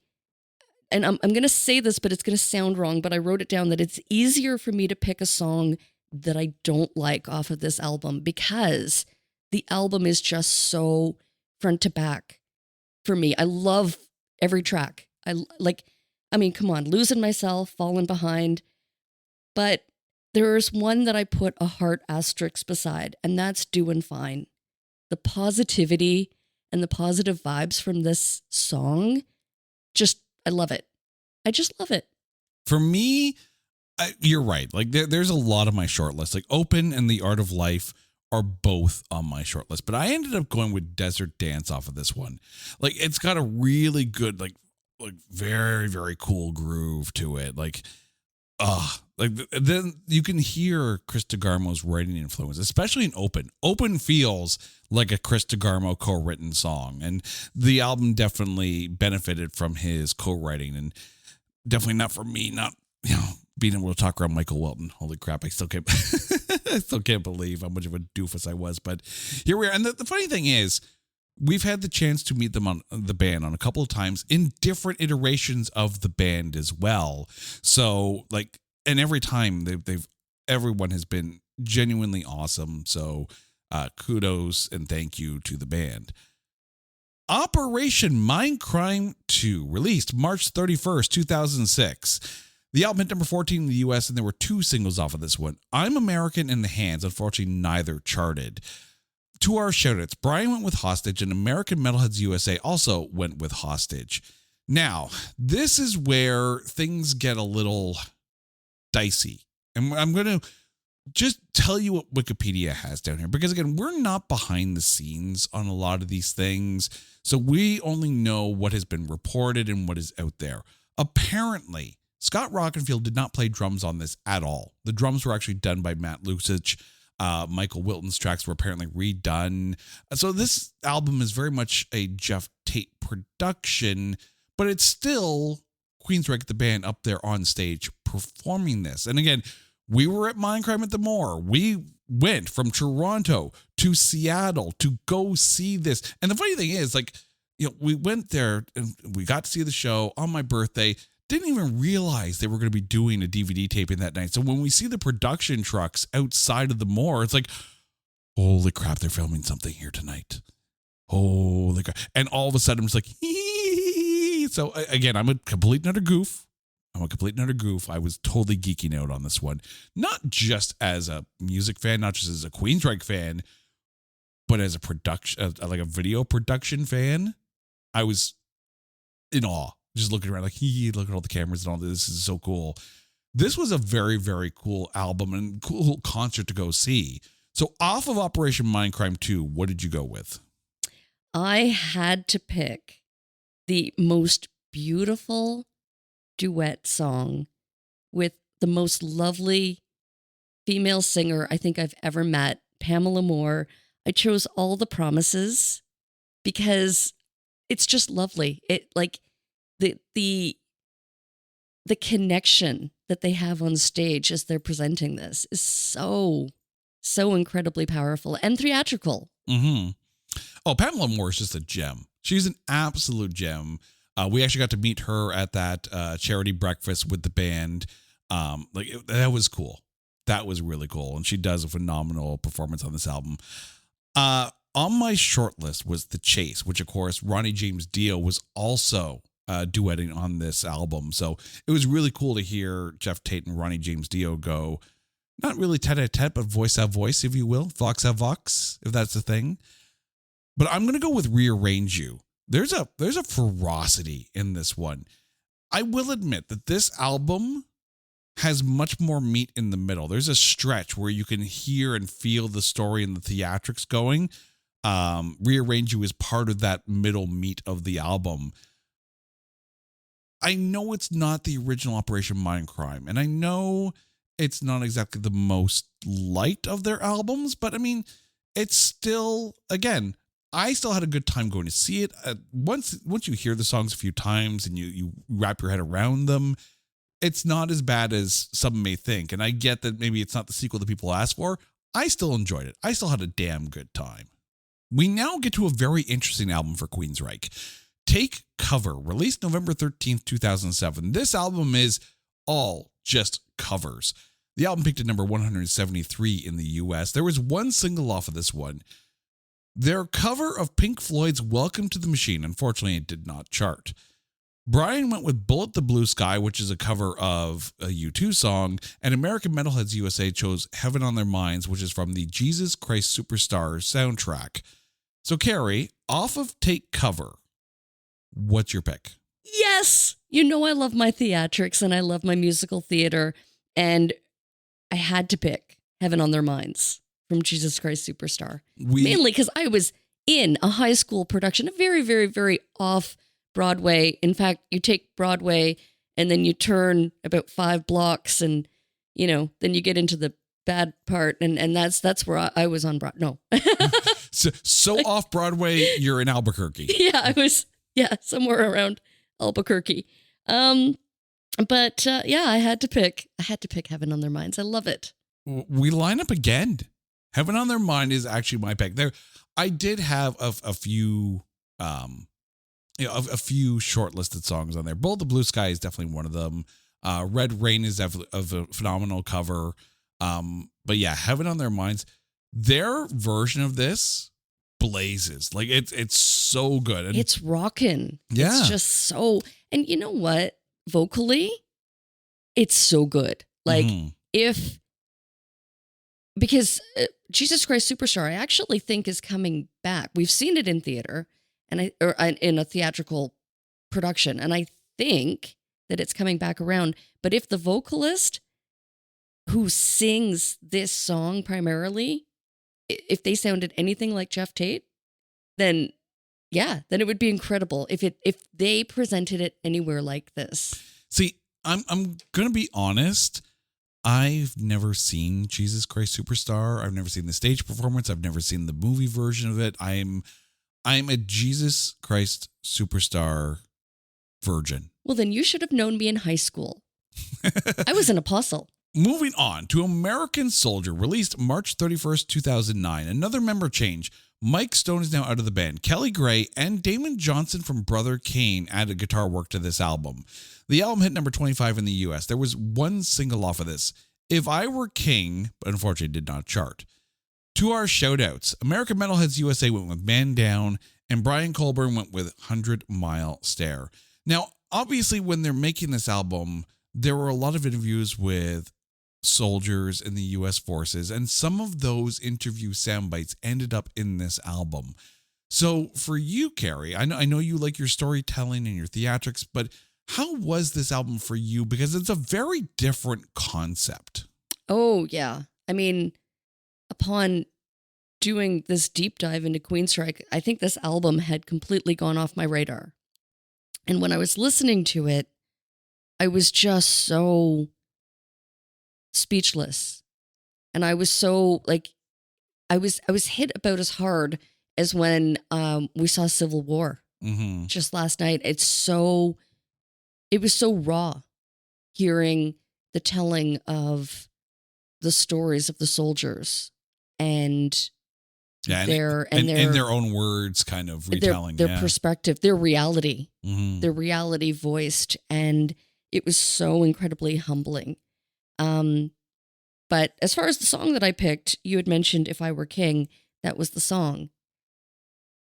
S7: and I'm going to say this, but it's going to sound wrong, but I wrote it down that it's easier for me to pick a song that I don't like off of this album because the album is just so front to back for me. I love every track. Come on, Losing Myself, Falling Behind. But there's one that I put a heart asterisk beside, and that's Doing Fine. The positivity and the positive vibes from this song, I love it. I just love it.
S6: For me, you're right. Like there's a lot of my short list. Like Open and The Art of Life are both on my short list, but I ended up going with Desert Dance off of this one. Like it's got a really good, like very, very cool groove to it. Then you can hear Chris DeGarmo's writing influence, especially in Open. Open feels like a Chris DeGarmo co-written song, and the album definitely benefited from his co-writing, and definitely not for me, not, you know, being able to talk around Michael Wilton. Holy crap, I still can't believe how much of a doofus I was, but here we are. And the funny thing is, we've had the chance to meet them on the band on a couple of times in different iterations of the band as well. So and every time everyone has been genuinely awesome. So kudos and thank you to the band. Operation Mindcrime 2, released March 31st, 2006. The album hit number 14 in the US, and there were 2 singles off of this one. I'm American and The Hands, unfortunately neither charted. To our shoutouts, Brian went with Hostage, and American Metalheads USA also went with Hostage. Now, this is where things get a little dicey. And I'm going to just tell you what Wikipedia has down here, because again, we're not behind the scenes on a lot of these things. So we only know what has been reported and what is out there. Apparently, Scott Rockenfield did not play drums on this at all. The drums were actually done by Matt Lusich. Michael Wilton's tracks were apparently redone. So this album is very much a Jeff Tate production, but it's still Queensryche, the band, up there on stage performing this. And again, we were at Mindcrime at the Moor. We went from Toronto to Seattle to go see this. And the funny thing is, we went there and we got to see the show on my birthday. Didn't even realize they were going to be doing a DVD taping that night. So when we see the production trucks outside of the Moor, it's like, holy crap, they're filming something here tonight. Holy crap. And all of a sudden, it's like, hee. So again, I'm a complete and utter goof. I was totally geeking out on this one. Not just as a music fan, not just as a Queensryche fan, but as a production, like a video production fan. I was in awe. Just looking around like, look at all the cameras and all this. This is so cool. This was a very, very cool album and cool concert to go see. So off of Operation Mindcrime 2, what did you go with?
S7: I had to pick the most beautiful duet song with the most lovely female singer I think I've ever met, Pamela Moore. I chose All the Promises because it's just lovely. It like the connection that they have on stage as they're presenting this is so incredibly powerful and theatrical.
S6: Mm-hmm. Oh, Pamela Moore is just a gem. She's an absolute gem. We actually got to meet her at that charity breakfast with the band. That was cool. That was really cool. And she does a phenomenal performance on this album. On my short list was The Chase, which of course Ronnie James Dio was also duetting on this album. So it was really cool to hear Jeff Tate and Ronnie James Dio go, not really tete-a-tete, but voice-a-voice, if you will. Vox-a-vox, if that's the thing. But I'm going to go with Rearrange You. There's a ferocity in this one. I will admit that this album has much more meat in the middle. There's a stretch where you can hear and feel the story and the theatrics going. Rearrange You is part of that middle meat of the album. I know it's not the original Operation Mindcrime, and I know it's not exactly the most light of their albums, but I mean, it's still, again, I still had a good time going to see it. Once you hear the songs a few times and you wrap your head around them, it's not as bad as some may think. And I get that maybe it's not the sequel that people ask for. I still enjoyed it. I still had a damn good time. We now get to a very interesting album for Queensryche. Take Cover, released November 13th, 2007. This album is all just covers. The album peaked at number 173 in the US. There was one single off of this one. Their cover of Pink Floyd's Welcome to the Machine. Unfortunately, it did not chart. Brian went with Bullet the Blue Sky, which is a cover of a U2 song, and American Metalheads USA chose Heaven on Their Minds, which is from the Jesus Christ Superstar soundtrack. So, Carrie, off of Take Cover, what's your pick?
S7: Yes! You know I love my theatrics and I love my musical theater, and I had to pick Heaven on Their Minds from Jesus Christ Superstar. Mainly because I was in a high school production, a very, very, very off Broadway. In fact, you take Broadway and then you turn about 5 blocks and, then you get into the bad part. And that's where I was on Broadway. No.
S6: so off Broadway, you're in Albuquerque.
S7: Yeah, I was, somewhere around Albuquerque. I had to pick Heaven on Their Minds. I love it.
S6: We line up again. Heaven on Their Mind is actually my pick. There, I did have a few shortlisted songs on there. Bullet the Blue Sky is definitely one of them. Red Rain is definitely a phenomenal cover. But yeah, Heaven on Their Minds, their version of this blazes. Like it's so good. And
S7: it's rocking.
S6: Yeah.
S7: It's just so, and you know what? Vocally, it's so good. Like because Jesus Christ Superstar, I actually think is coming back. We've seen it in theater or in a theatrical production, and I think that it's coming back around. But if the vocalist who sings this song primarily, if they sounded anything like Jeff Tate, then it would be incredible if they presented it anywhere like this.
S6: See, I'm gonna be honest. I've never seen Jesus Christ Superstar. I've never seen the stage performance. I've never seen the movie version of it. I'm a Jesus Christ Superstar virgin.
S7: Well, then you should have known me in high school. I was an apostle.
S6: Moving on to American Soldier, released March 31st, 2009. Another member change. Mike Stone is now out of the band. Kelly Gray and Damon Johnson from Brother Kane added guitar work to this album. The album hit number 25 in the US. There was one single off of this, If I Were King, but unfortunately did not chart. To our shoutouts, American Metalheads USA went with Man Down, and Brian Colburn went with 100 Mile Stare. Now, obviously, when they're making this album, there were a lot of interviews with soldiers in the U.S. forces, and some of those interview sound bites ended up in this album. So for you, Carrie, I know you like your storytelling and your theatrics, but how was this album for you? Because it's a very different concept.
S7: Oh, yeah. I mean, upon doing this deep dive into Queensryche, I think this album had completely gone off my radar. And when I was listening to it, I was just so speechless. And I was so like, I was hit about as hard as when we saw Civil War just last night. It was so raw hearing the telling of the stories of the soldiers and their
S6: own words, kind of retelling
S7: their perspective, their reality voiced, and it was so incredibly humbling. But as far as the song that I picked, you had mentioned "If I Were King." That was the song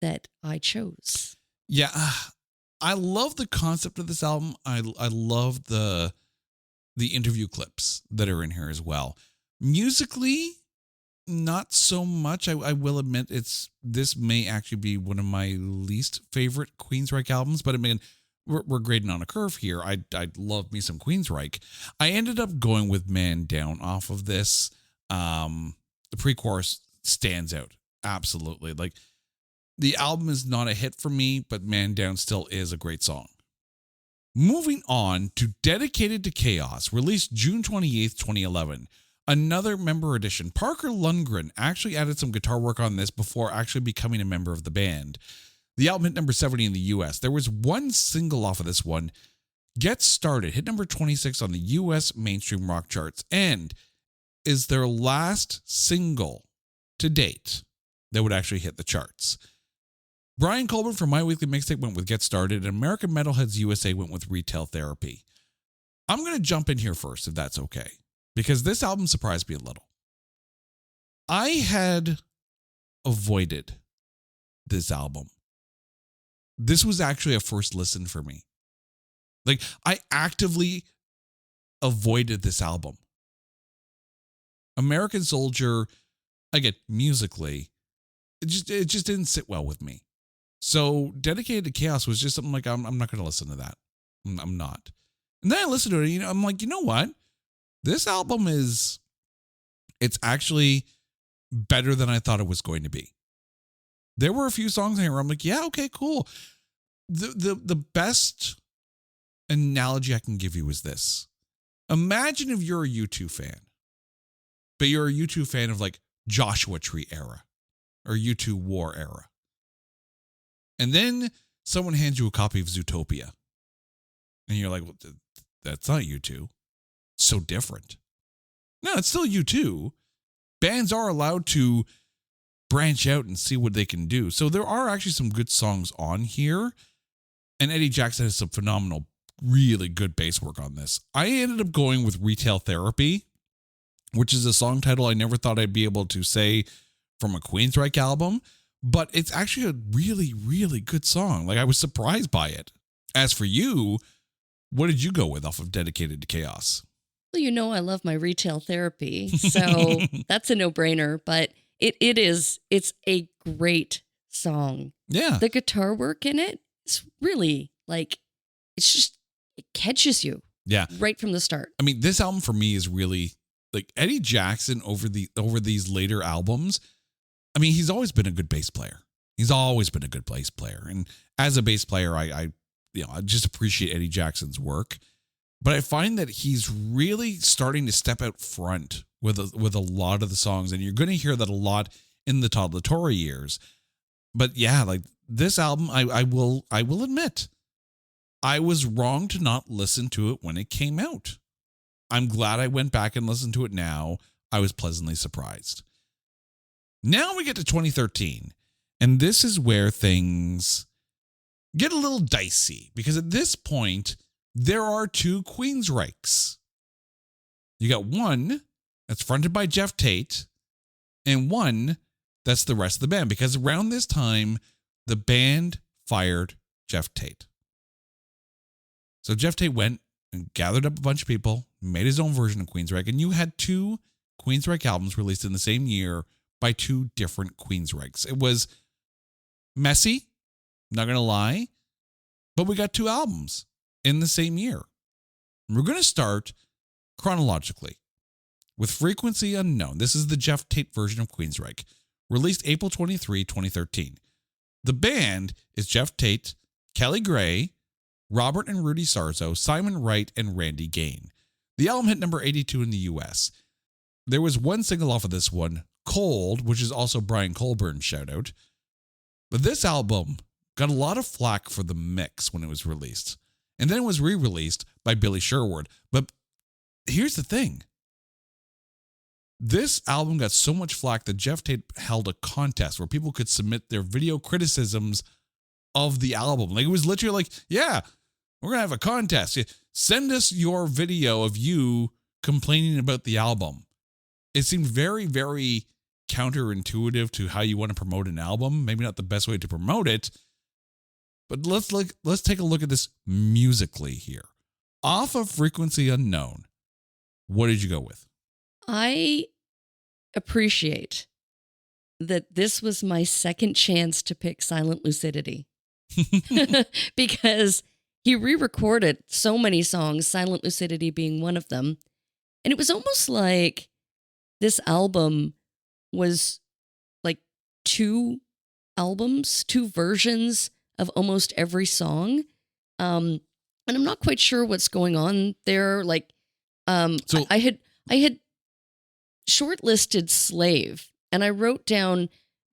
S7: that I chose.
S6: Yeah, I love the concept of this album. I love the interview clips that are in here as well. Musically, not so much. I will admit this may actually be one of my least favorite Queensryche albums, but I mean, we're grading on a curve here. I love me some Queensryche. I ended up going with Man Down off of this. The pre-chorus stands out. Absolutely. Like, the album is not a hit for me, but Man Down still is a great song. Moving on to Dedicated to Chaos, released June 28th, 2011. Another member edition. Parker Lundgren actually added some guitar work on this before actually becoming a member of the band. The album hit number 70 in the US. There was one single off of this one, Get Started, hit number 26 on the US mainstream rock charts, and is their last single to date that would actually hit the charts. Brian Colburn from My Weekly Mixtape went with Get Started, and American Metalheads USA went with Retail Therapy. I'm going to jump in here first, if that's okay, because this album surprised me a little. I had avoided this album. This was actually a first listen for me. Like, I actively avoided this album. American Soldier, again, musically, it just didn't sit well with me. So Dedicated to Chaos was just something like, I'm not going to listen to that. I'm not. And then I listened to it, I'm like, you know what? This album it's actually better than I thought it was going to be. There were a few songs in here where I'm like, yeah, okay, cool. The best analogy I can give you is this. Imagine if you're a U2 fan, but you're a U2 fan of like Joshua Tree era or U2 War era. And then someone hands you a copy of Zootopia. And you're like, well, that's not U2. It's so different. No, it's still U2. Bands are allowed to branch out and see what they can do. So there are actually some good songs on here. And Eddie Jackson has some phenomenal, really good bass work on this. I ended up going with Retail Therapy, which is a song title I never thought I'd be able to say from a Queensryche album. But it's actually a really, really good song. Like, I was surprised by it. As for you, what did you go with off of Dedicated to Chaos?
S7: Well, you know I love my Retail Therapy, so that's a no-brainer. But it's a great song.
S6: Yeah.
S7: The guitar work in it is really, like, it catches you.
S6: Yeah.
S7: Right from the start.
S6: I mean, this album for me is really, like, Eddie Jackson over these later albums. I mean, he's always been a good bass player. He's always been a good bass player. And as a bass player, I just appreciate Eddie Jackson's work. But I find that he's really starting to step out front with a lot of the songs. And you're going to hear that a lot in the Todd La Torre years. But yeah, like, this album, I will admit, I was wrong to not listen to it when it came out. I'm glad I went back and listened to it now. I was pleasantly surprised. Now we get to 2013, and this is where things get a little dicey, because at this point, there are two Queensryches. You got one that's fronted by Jeff Tate, and one that's the rest of the band, because around this time, the band fired Jeff Tate. So Jeff Tate went and gathered up a bunch of people, made his own version of Queensryche, and you had two Queensryche albums released in the same year by two different Queensryches. It was messy, not going to lie, but we got two albums in the same year. We're going to start chronologically with Frequency Unknown. This is the Jeff Tate version of Queensryche, released April 23, 2013. The band is Jeff Tate, Kelly Gray, Robert and Rudy Sarzo, Simon Wright, and Randy Gain. The album hit number 82 in the US. There was one single off of this one, Cold, which is also Brian Colburn's shout-out. But this album got a lot of flack for the mix when it was released. And then it was re-released by Billy Sherwood. But here's the thing. This album got so much flack that Jeff Tate held a contest where people could submit their video criticisms of the album. Like, it was literally like, yeah, we're going to have a contest. Send us your video of you complaining about the album. It seemed very, very counterintuitive to how you want to promote an album. Maybe not the best way to promote it. But let's take a look at this musically here. Off of Frequency Unknown, what did you go with?
S7: I appreciate that this was my second chance to pick Silent Lucidity. Because he re-recorded so many songs, Silent Lucidity being one of them. And it was almost like this album was like two albums, two versions of almost every song. And I'm not quite sure what's going on there. Like,
S6: So
S7: I had shortlisted Slave, and I wrote down,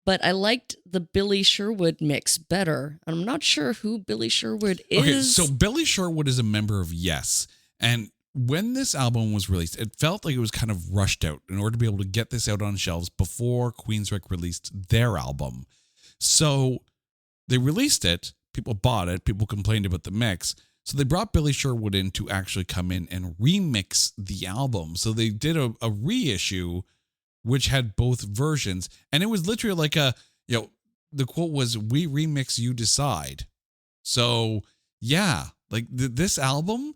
S7: but I liked the Billy Sherwood mix better. I'm not sure who Billy Sherwood is.
S6: Okay, so Billy Sherwood is a member of Yes. And when this album was released, it felt like it was kind of rushed out in order to be able to get this out on shelves before Queensryche released their album. So they released it, people bought it, people complained about the mix. So they brought Billy Sherwood in to actually come in and remix the album. So they did a reissue, which had both versions. And it was literally like the quote was, "We remix, you decide." So yeah, like this album,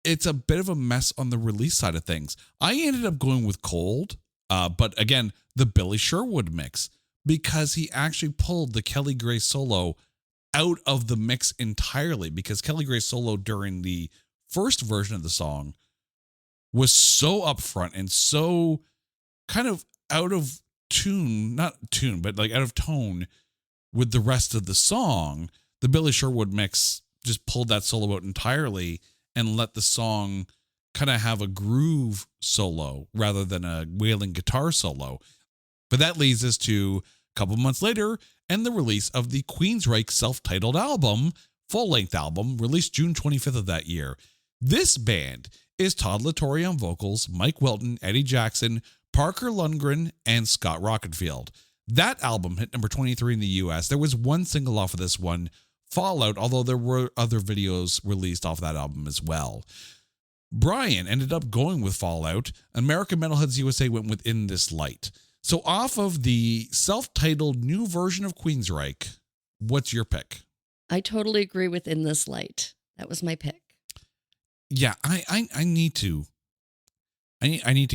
S6: it's a bit of a mess on the release side of things. I ended up going with Cold, but again, the Billy Sherwood mix, because he actually pulled the Kelly Gray solo out of the mix entirely, because Kelly Gray's solo during the first version of the song was so upfront and so kind of out of tune, not tune, but like out of tone with the rest of the song. The Billy Sherwood mix just pulled that solo out entirely and let the song kind of have a groove solo rather than a wailing guitar solo. But that leads us to a couple months later and the release of the Queensryche self-titled album, full-length album, released June 25th of that year. This band is Todd La Torre on vocals, Mike Welton, Eddie Jackson, Parker Lundgren, and Scott Rockenfield. That album hit number 23 in the US. There was one single off of this one, Fallout, although there were other videos released off that album as well. Brian ended up going with Fallout. American Metalheads USA went with In This Light. So off of the self-titled new version of Queensryche, what's your pick?
S7: I totally agree with In This Light. That was my pick.
S6: Yeah, I need to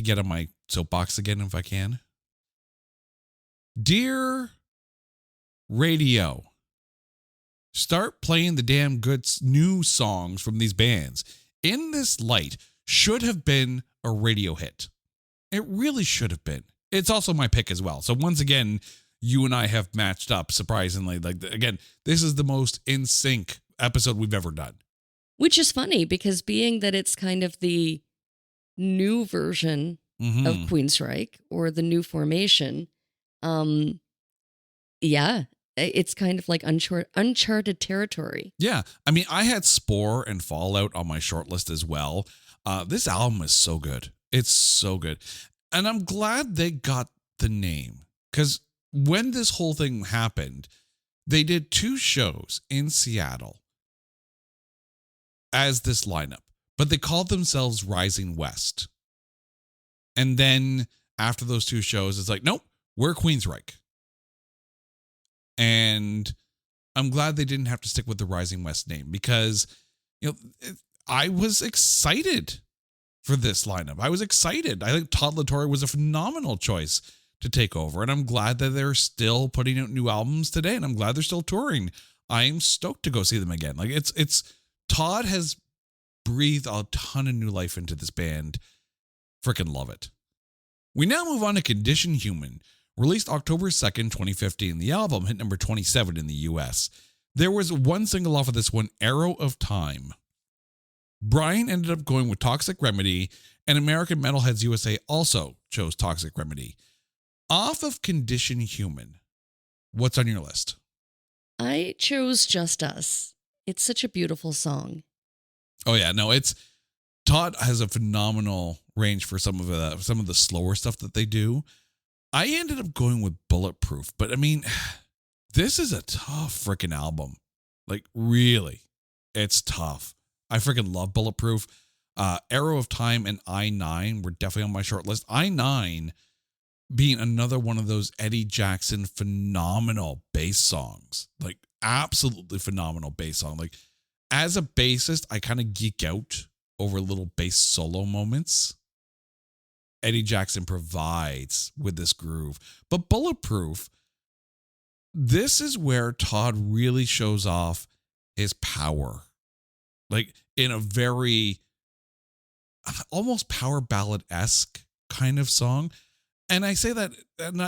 S6: get on my soapbox again if I can. Dear radio, start playing the damn good new songs from these bands. In This Light should have been a radio hit. It really should have been. It's also my pick as well. So once again, you and I have matched up surprisingly. Like, again, this is the most in sync episode we've ever done.
S7: Which is funny because being that it's kind of the new version of Queensryche or the new formation, yeah, it's kind of like uncharted territory.
S6: Yeah. I mean, I had Spore and Fallout on my short list as well. This album is so good. It's so good. And I'm glad they got the name, because when this whole thing happened, they did 2 shows in Seattle as this lineup, but they called themselves Rising West. And then after those 2 shows, it's like, nope, we're Queensryche. And I'm glad they didn't have to stick with the Rising West name, because, I was excited for this lineup. I was excited. I think Todd La Torre was a phenomenal choice to take over. And I'm glad that they're still putting out new albums today. And I'm glad they're still touring. I'm stoked to go see them again. Like it's Todd has breathed a ton of new life into this band. Freaking love it. We now move on to Condition Human, released October 2nd, 2015. The album hit number 27 in the US. There was one single off of this one, Arrow of Time. Brian ended up going with Toxic Remedy, and American Metalheads USA also chose Toxic Remedy. Off of Condition Human, what's on your list?
S7: I chose Just Us. It's such a beautiful song.
S6: Oh yeah, no, Todd has a phenomenal range for some of the slower stuff that they do. I ended up going with Bulletproof, but I mean, this is a tough freaking album. Like really, it's tough. I freaking love Bulletproof. Arrow of Time and I-9 were definitely on my short list. I-9 being another one of those Eddie Jackson phenomenal bass songs. Like absolutely phenomenal bass song. Like as a bassist, I kind of geek out over little bass solo moments Eddie Jackson provides with this groove. But Bulletproof, this is where Todd really shows off his power. Like in a very almost power ballad-esque kind of song. And I say that, and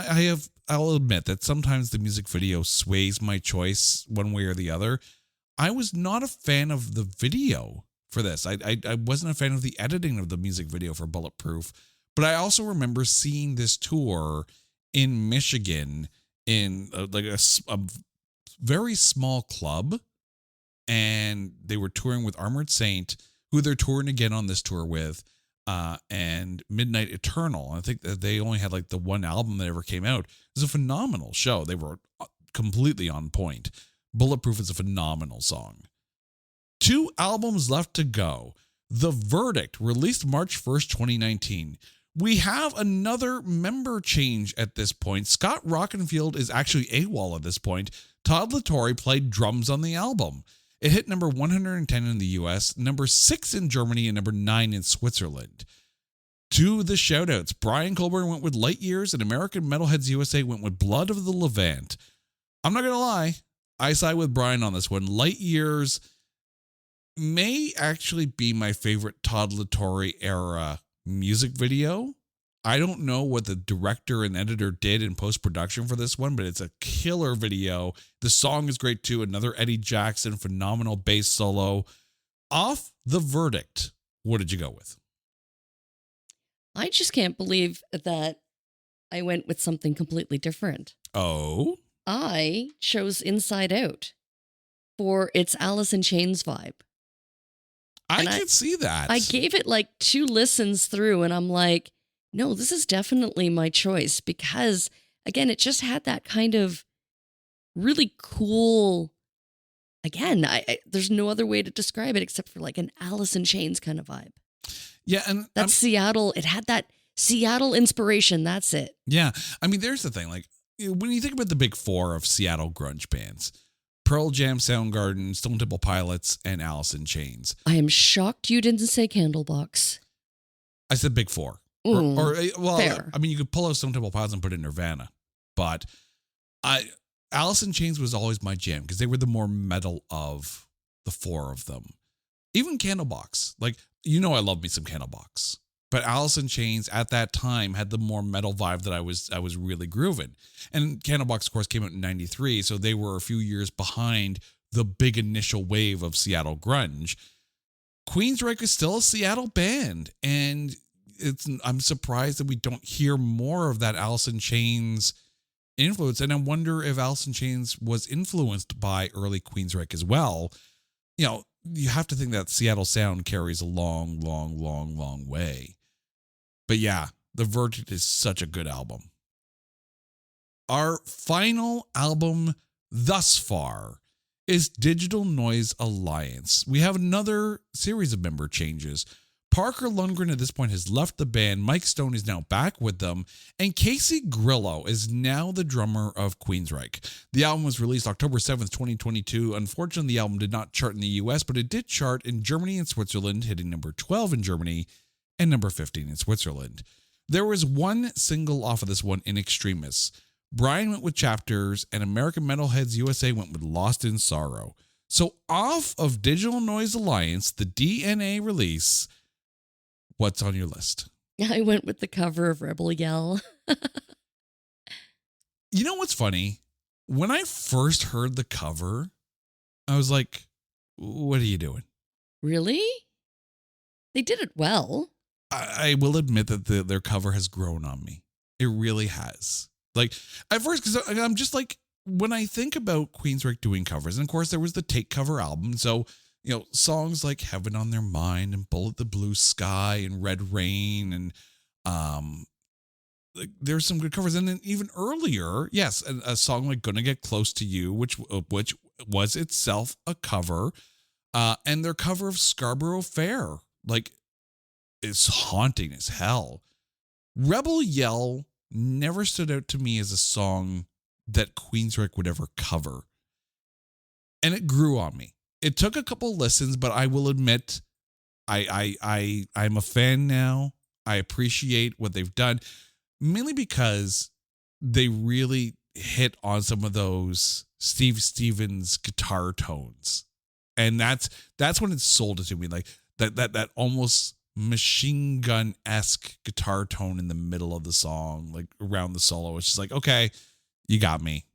S6: I'll admit that sometimes the music video sways my choice one way or the other. I was not a fan of the video for this. I wasn't a fan of the editing of the music video for Bulletproof, but I also remember seeing this tour in Michigan in like a very small club, and they were touring with Armored Saint, who they're touring again on this tour with, and Midnight Eternal. I think that they only had like the one album that ever came out. It was a phenomenal show. They were completely on point. Bulletproof is a phenomenal song. 2 albums left to go. The Verdict, released March 1st, 2019. We have another member change at this point. Scott Rockenfield is actually AWOL at this point. Todd LaTorre played drums on the album. It hit number 110 in the US, number 6 in Germany, and number 9 in Switzerland. To the shoutouts, Brian Colburn went with Light Years, and American Metalheads USA went with Blood of the Levant. I'm not going to lie, I side with Brian on this one. Light Years may actually be my favorite Todd LaTorre era music video. I don't know what the director and editor did in post-production for this one, but it's a killer video. The song is great too. Another Eddie Jackson, phenomenal bass solo. Off The Verdict, what did you go with?
S7: I just can't believe that I went with something completely different.
S6: Oh?
S7: I chose Inside Out for its Alice in Chains vibe.
S6: I can see that.
S7: I gave it like 2 listens through, and I'm like, no, this is definitely my choice because, again, it just had that kind of really cool, again, there's no other way to describe it except for like an Alice in Chains kind of vibe.
S6: Yeah, and
S7: that's Seattle. It had that Seattle inspiration. That's it.
S6: Yeah. I mean, there's the thing. Like, when you think about the big 4 of Seattle grunge bands, Pearl Jam, Soundgarden, Stone Temple Pilots, and Alice in Chains.
S7: I am shocked you didn't say Candlebox.
S6: I said big 4. Well, fair. I mean, you could pull out Stone Temple Pilots and put it in Nirvana, but Alice in Chains was always my jam because they were the more metal of the 4 of them. Even Candlebox, like, you know, I love me some Candlebox, but Alice in Chains at that time had the more metal vibe that I was really grooving. And Candlebox, of course, came out in 93, so they were a few years behind the big initial wave of Seattle grunge. Queensryche is still a Seattle band, and I'm surprised that we don't hear more of that Alice in Chains influence. And I wonder if Alice in Chains was influenced by early Queensryche as well. You know, you have to think that Seattle sound carries a long, long, long, long way. But yeah, The Verdict is such a good album. Our final album thus far is Digital Noise Alliance. We have another series of member changes. Parker Lundgren at this point has left the band. Mike Stone is now back with them. And Casey Grillo is now the drummer of Queensryche. The album was released October 7th, 2022. Unfortunately, the album did not chart in the US, but it did chart in Germany and Switzerland, hitting number 12 in Germany and number 15 in Switzerland. There was one single off of this one, In Extremis. Brian went with Chapters, and American Metalheads USA went with Lost in Sorrow. So off of Digital Noise Alliance, the DNA release, what's on your list?
S7: I went with the cover of Rebel Yell.
S6: You know what's funny? When I first heard the cover, I was like, what are you doing?
S7: Really? They did it well.
S6: I will admit that their cover has grown on me. It really has. Like, at first, because I'm just like, when I think about Queensryche doing covers, and of course there was the Take cover album, so, songs like Heaven on Their Mind and Bullet the Blue Sky and Red Rain, and there's some good covers. And then even earlier, yes, a song like Gonna Get Close to You, which was itself a cover, and their cover of Scarborough Fair, like, it's haunting as hell. Rebel Yell never stood out to me as a song that Queensryche would ever cover. And it grew on me. It took a couple listens, but I will admit I'm a fan now. I appreciate what they've done, mainly because they really hit on some of those Steve Stevens guitar tones. And that's when it sold it to me, like that almost machine gun-esque guitar tone in the middle of the song, like around the solo. It's just like, okay, you got me.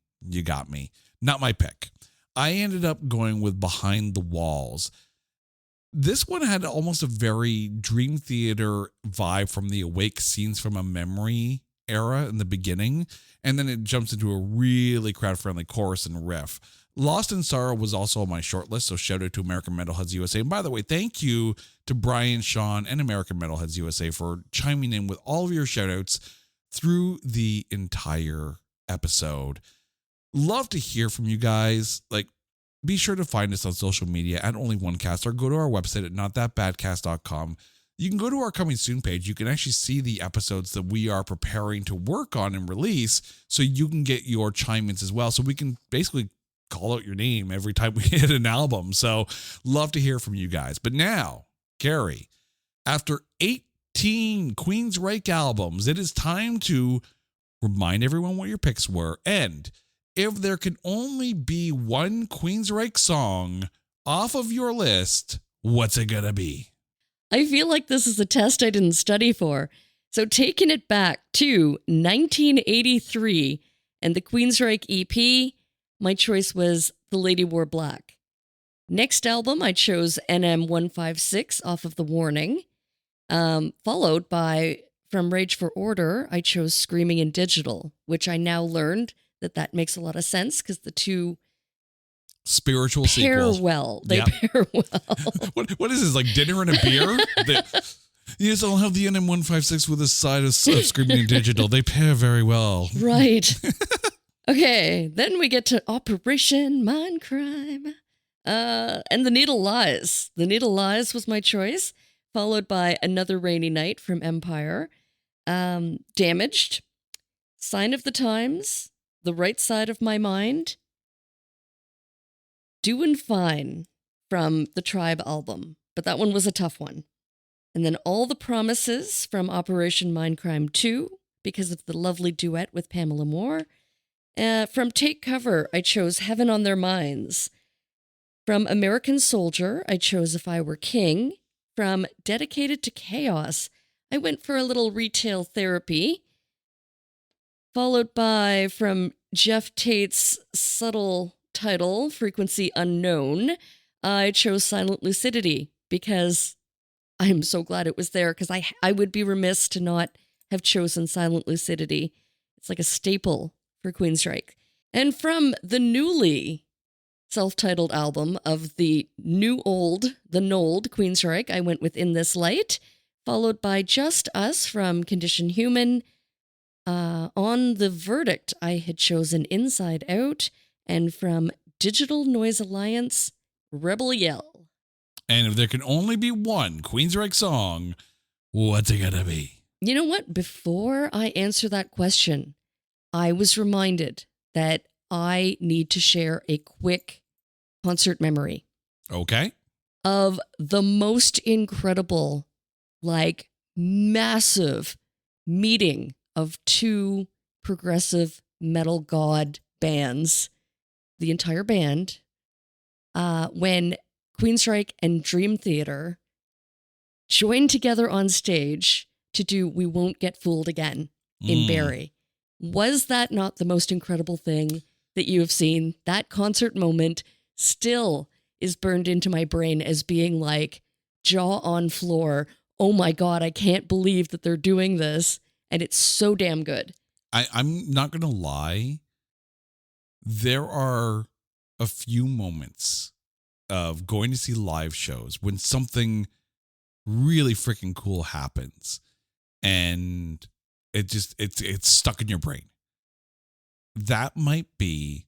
S6: Not my pick. I ended up going with Behind the Walls. This one had almost a very Dream Theater vibe from the Awake Scenes from a Memory era in the beginning, and then it jumps into a really crowd-friendly chorus and riff. Lost in Sorrow was also on my short list, so shout out to American Metalheads USA. And by the way, thank you to Brian, Sean, and American Metalheads USA for chiming in with all of your shout outs through the entire episode. Love to hear from you guys. Like, be sure to find us on social media at Only One Cast, or go to our website at notthatbadcast.com. You can go to our coming soon page. You can actually see the episodes that we are preparing to work on and release, so you can get your chime-ins as well. So we can basically call out your name every time we hit an album. So love to hear from you guys. But now, Gary, after 18 Queensryche albums, it is time to remind everyone what your picks were. And if there can only be one Queensryche song off of your list, what's it gonna be?
S7: I feel like this is a test I didn't study for. So taking it back to 1983 and the Queensryche EP, my choice was The Lady Wore Black. Next album, I chose NM156 off of The Warning. Followed by, from Rage for Order, I chose Screaming in Digital, which I now learned that makes a lot of sense because the two
S6: spiritual
S7: pair
S6: sequels.
S7: Well. They pair well.
S6: What is this, like dinner and a beer? Yes, I'll have the NM156 with a side of Screaming in Digital. They pair very well.
S7: Right. Okay, then we get to Operation Mindcrime. And The Needle Lies. The Needle Lies was my choice, followed by Another Rainy Night from Empire. Damaged. Sign of the Times. The Right Side of My Mind. Doin' Fine from the Tribe album. But that one was a tough one. And then All the Promises from Operation Mindcrime 2, because of the lovely duet with Pamela Moore. From Take Cover, I chose Heaven on Their Minds. From American Soldier, I chose If I Were King. From Dedicated to Chaos, I went for a little Retail Therapy. Followed by, from Jeff Tate's subtle title, Frequency Unknown, I chose Silent Lucidity because I'm so glad it was there, because I would be remiss to not have chosen Silent Lucidity. It's like a staple for Queensryche. And from the newly self-titled album of the Nold Queensryche, I went with In This Light, followed by Just Us from Condition Human. On the Verdict, I had chosen Inside Out, and from Digital Noise Alliance, Rebel Yell.
S6: And if there can only be one Queensryche song, what's it gonna be?
S7: You know what? Before I answer that question, I was reminded that I need to share a quick concert memory.
S6: Okay.
S7: Of the most incredible, like, massive meeting of two progressive metal god bands, the entire band, when Queensryche and Dream Theater joined together on stage to do We Won't Get Fooled Again in Barrie. Was that not the most incredible thing that you have seen? That concert moment still is burned into my brain as being like jaw on floor. Oh my God, I can't believe that they're doing this. And it's so damn good.
S6: I'm not going to lie. There are a few moments of going to see live shows when something really freaking cool happens and it's stuck in your brain. That might be,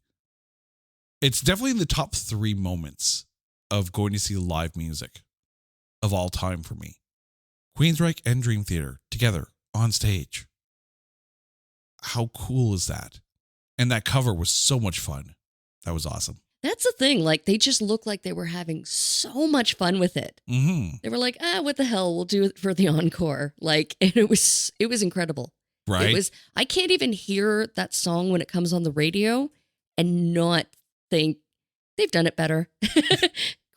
S6: it's definitely in the top 3 moments of going to see live music of all time for me. Queensryche and Dream Theater together on stage. How cool is that? And that cover was so much fun. That was awesome.
S7: That's the thing. Like, they just looked like they were having so much fun with it.
S6: Mm-hmm.
S7: They were like, what the hell? We'll do it for the encore. Like, and it was incredible.
S6: Right.
S7: I can't even hear that song when it comes on the radio and not think they've done it better.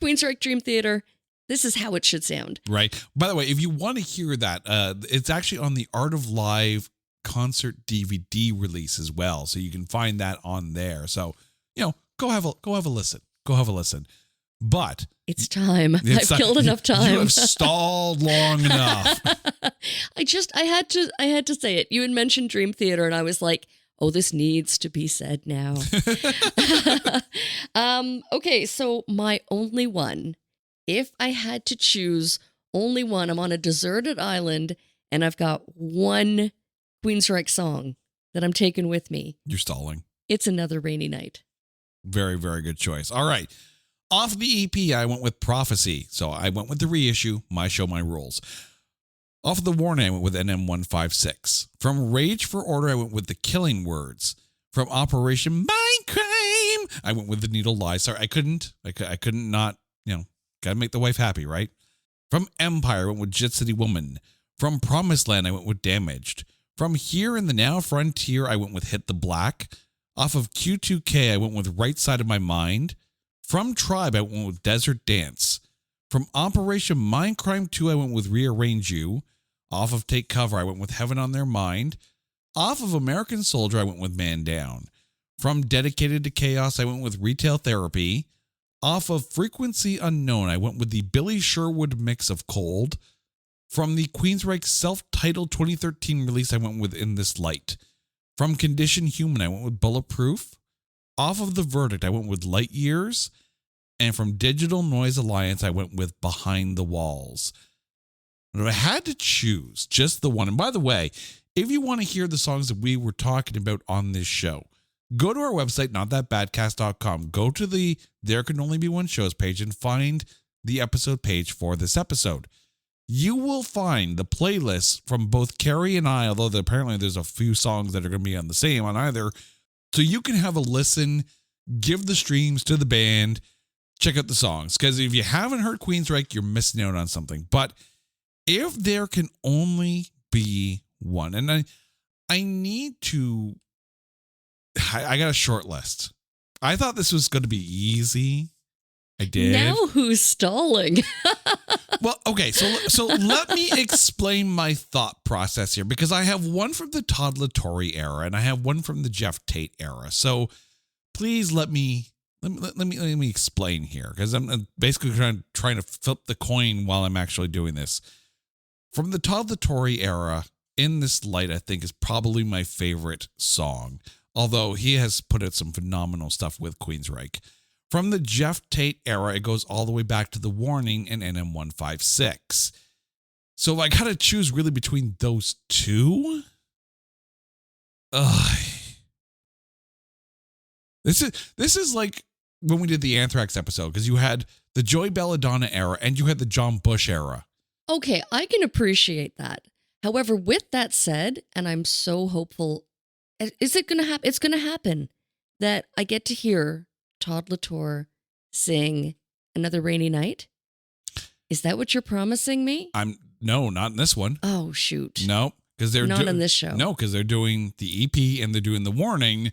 S7: Queensryche Dream Theater. This is how it should sound.
S6: Right. By the way, if you want to hear that, it's actually on the Art of Live concert DVD release as well. So you can find that on there. So, go have a listen. Go have a listen. But
S7: it's time. I've killed enough time.
S6: You have stalled long enough.
S7: I had to say it. You had mentioned Dream Theater and I was like, oh, this needs to be said now. Okay, so my only one. If I had to choose only one, I'm on a deserted island and I've got one Queensryche song that I'm taking with me.
S6: You're stalling.
S7: It's Another Rainy Night.
S6: Very, very good choice. All right. Off the EP, I went with Prophecy. So I went with the reissue, My Show, My Rules. Off of the Warning, I went with NM156. From Rage for Order, I went with The Killing Words. From Operation Mindcrime, I went with The Needle Lies. Sorry, I couldn't not, gotta make the wife happy, right? From Empire, I went with Jet City Woman. From Promised Land, I went with Damaged. From Here in the Now Frontier, I went with Hit the Black. Off of Q2K, I went with Right Side of My Mind. From Tribe, I went with Desert Dance. From Operation Mindcrime 2, I went with Rearrange You. Off of Take Cover, I went with Heaven on Their Mind. Off of American Soldier, I went with Man Down. From Dedicated to Chaos, I went with Retail Therapy. Off of Frequency Unknown, I went with the Billy Sherwood mix of Cold. From the Queensryche self-titled 2013 release, I went with In This Light. From Condition Human, I went with Bulletproof. Off of The Verdict, I went with Light Years. And from Digital Noise Alliance, I went with Behind the Walls. But if I had to choose just the one, and by the way, if you want to hear the songs that we were talking about on this show, go to our website, notthatbadcast.com. Go to the There Can Only Be One Shows page and find the episode page for this episode. You will find the playlists from both Carrie and I, although apparently there's a few songs that are going to be on the same on either. So you can have a listen, give the streams to the band, check out the songs. Because if you haven't heard Queensryche, you're missing out on something. But if there can only be one, and I need to, I got a short list. I thought this was going to be easy. I did.
S7: Now who's stalling?
S6: Well, okay, so let me explain my thought process here, because I have one from the Todd La Torre era and I have one from the Jeff Tate era. So please let me explain here, because I'm basically trying to flip the coin while I'm actually doing this. From the Todd La Torre era, In This Light, I think, is probably my favorite song, although he has put out some phenomenal stuff with Queensryche. From the Jeff Tate era, it goes all the way back to The Warning and NM156. So if I got to choose really between those two, this is like when we did the Anthrax episode, because you had the Joey Belladonna era and you had the John Bush era.
S7: Okay, I can appreciate that. However, with that said, and I'm so hopeful, is it going to happen? It's going to happen that I get to hear Todd La Torre sing Another Rainy Night. Is that what you're promising me?
S6: No, not in this one.
S7: Oh, shoot.
S6: No, because they're
S7: not on this show.
S6: No, because they're doing the EP and they're doing The Warning.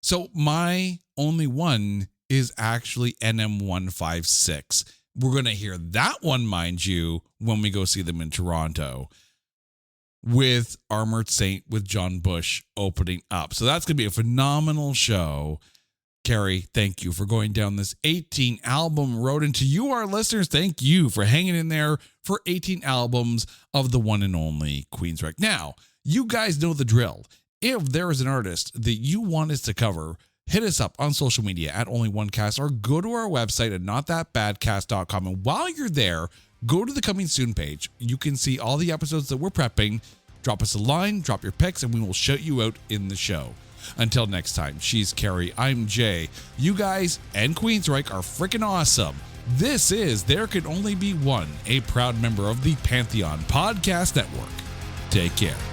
S6: So my only one is actually NM156. We're going to hear that one, mind you, when we go see them in Toronto. with Armored Saint with John Bush opening up. So that's going to be a phenomenal show. Carrie, thank you for going down this 18 album road. And to you, our listeners, thank you for hanging in there for 18 albums of the one and only Queensryche. Now, you guys know the drill. If there is an artist that you want us to cover, hit us up on social media at OnlyOneCast or go to our website at notthatbadcast.com. And while you're there, go to the Coming Soon page. You can see all the episodes that we're prepping. Drop us a line, drop your pics, and we will shout you out in the show. Until next time, she's Carrie, I'm Jay. You guys and Queensryche are freaking awesome. This is There Can Only Be One, a proud member of the Pantheon Podcast Network. Take care.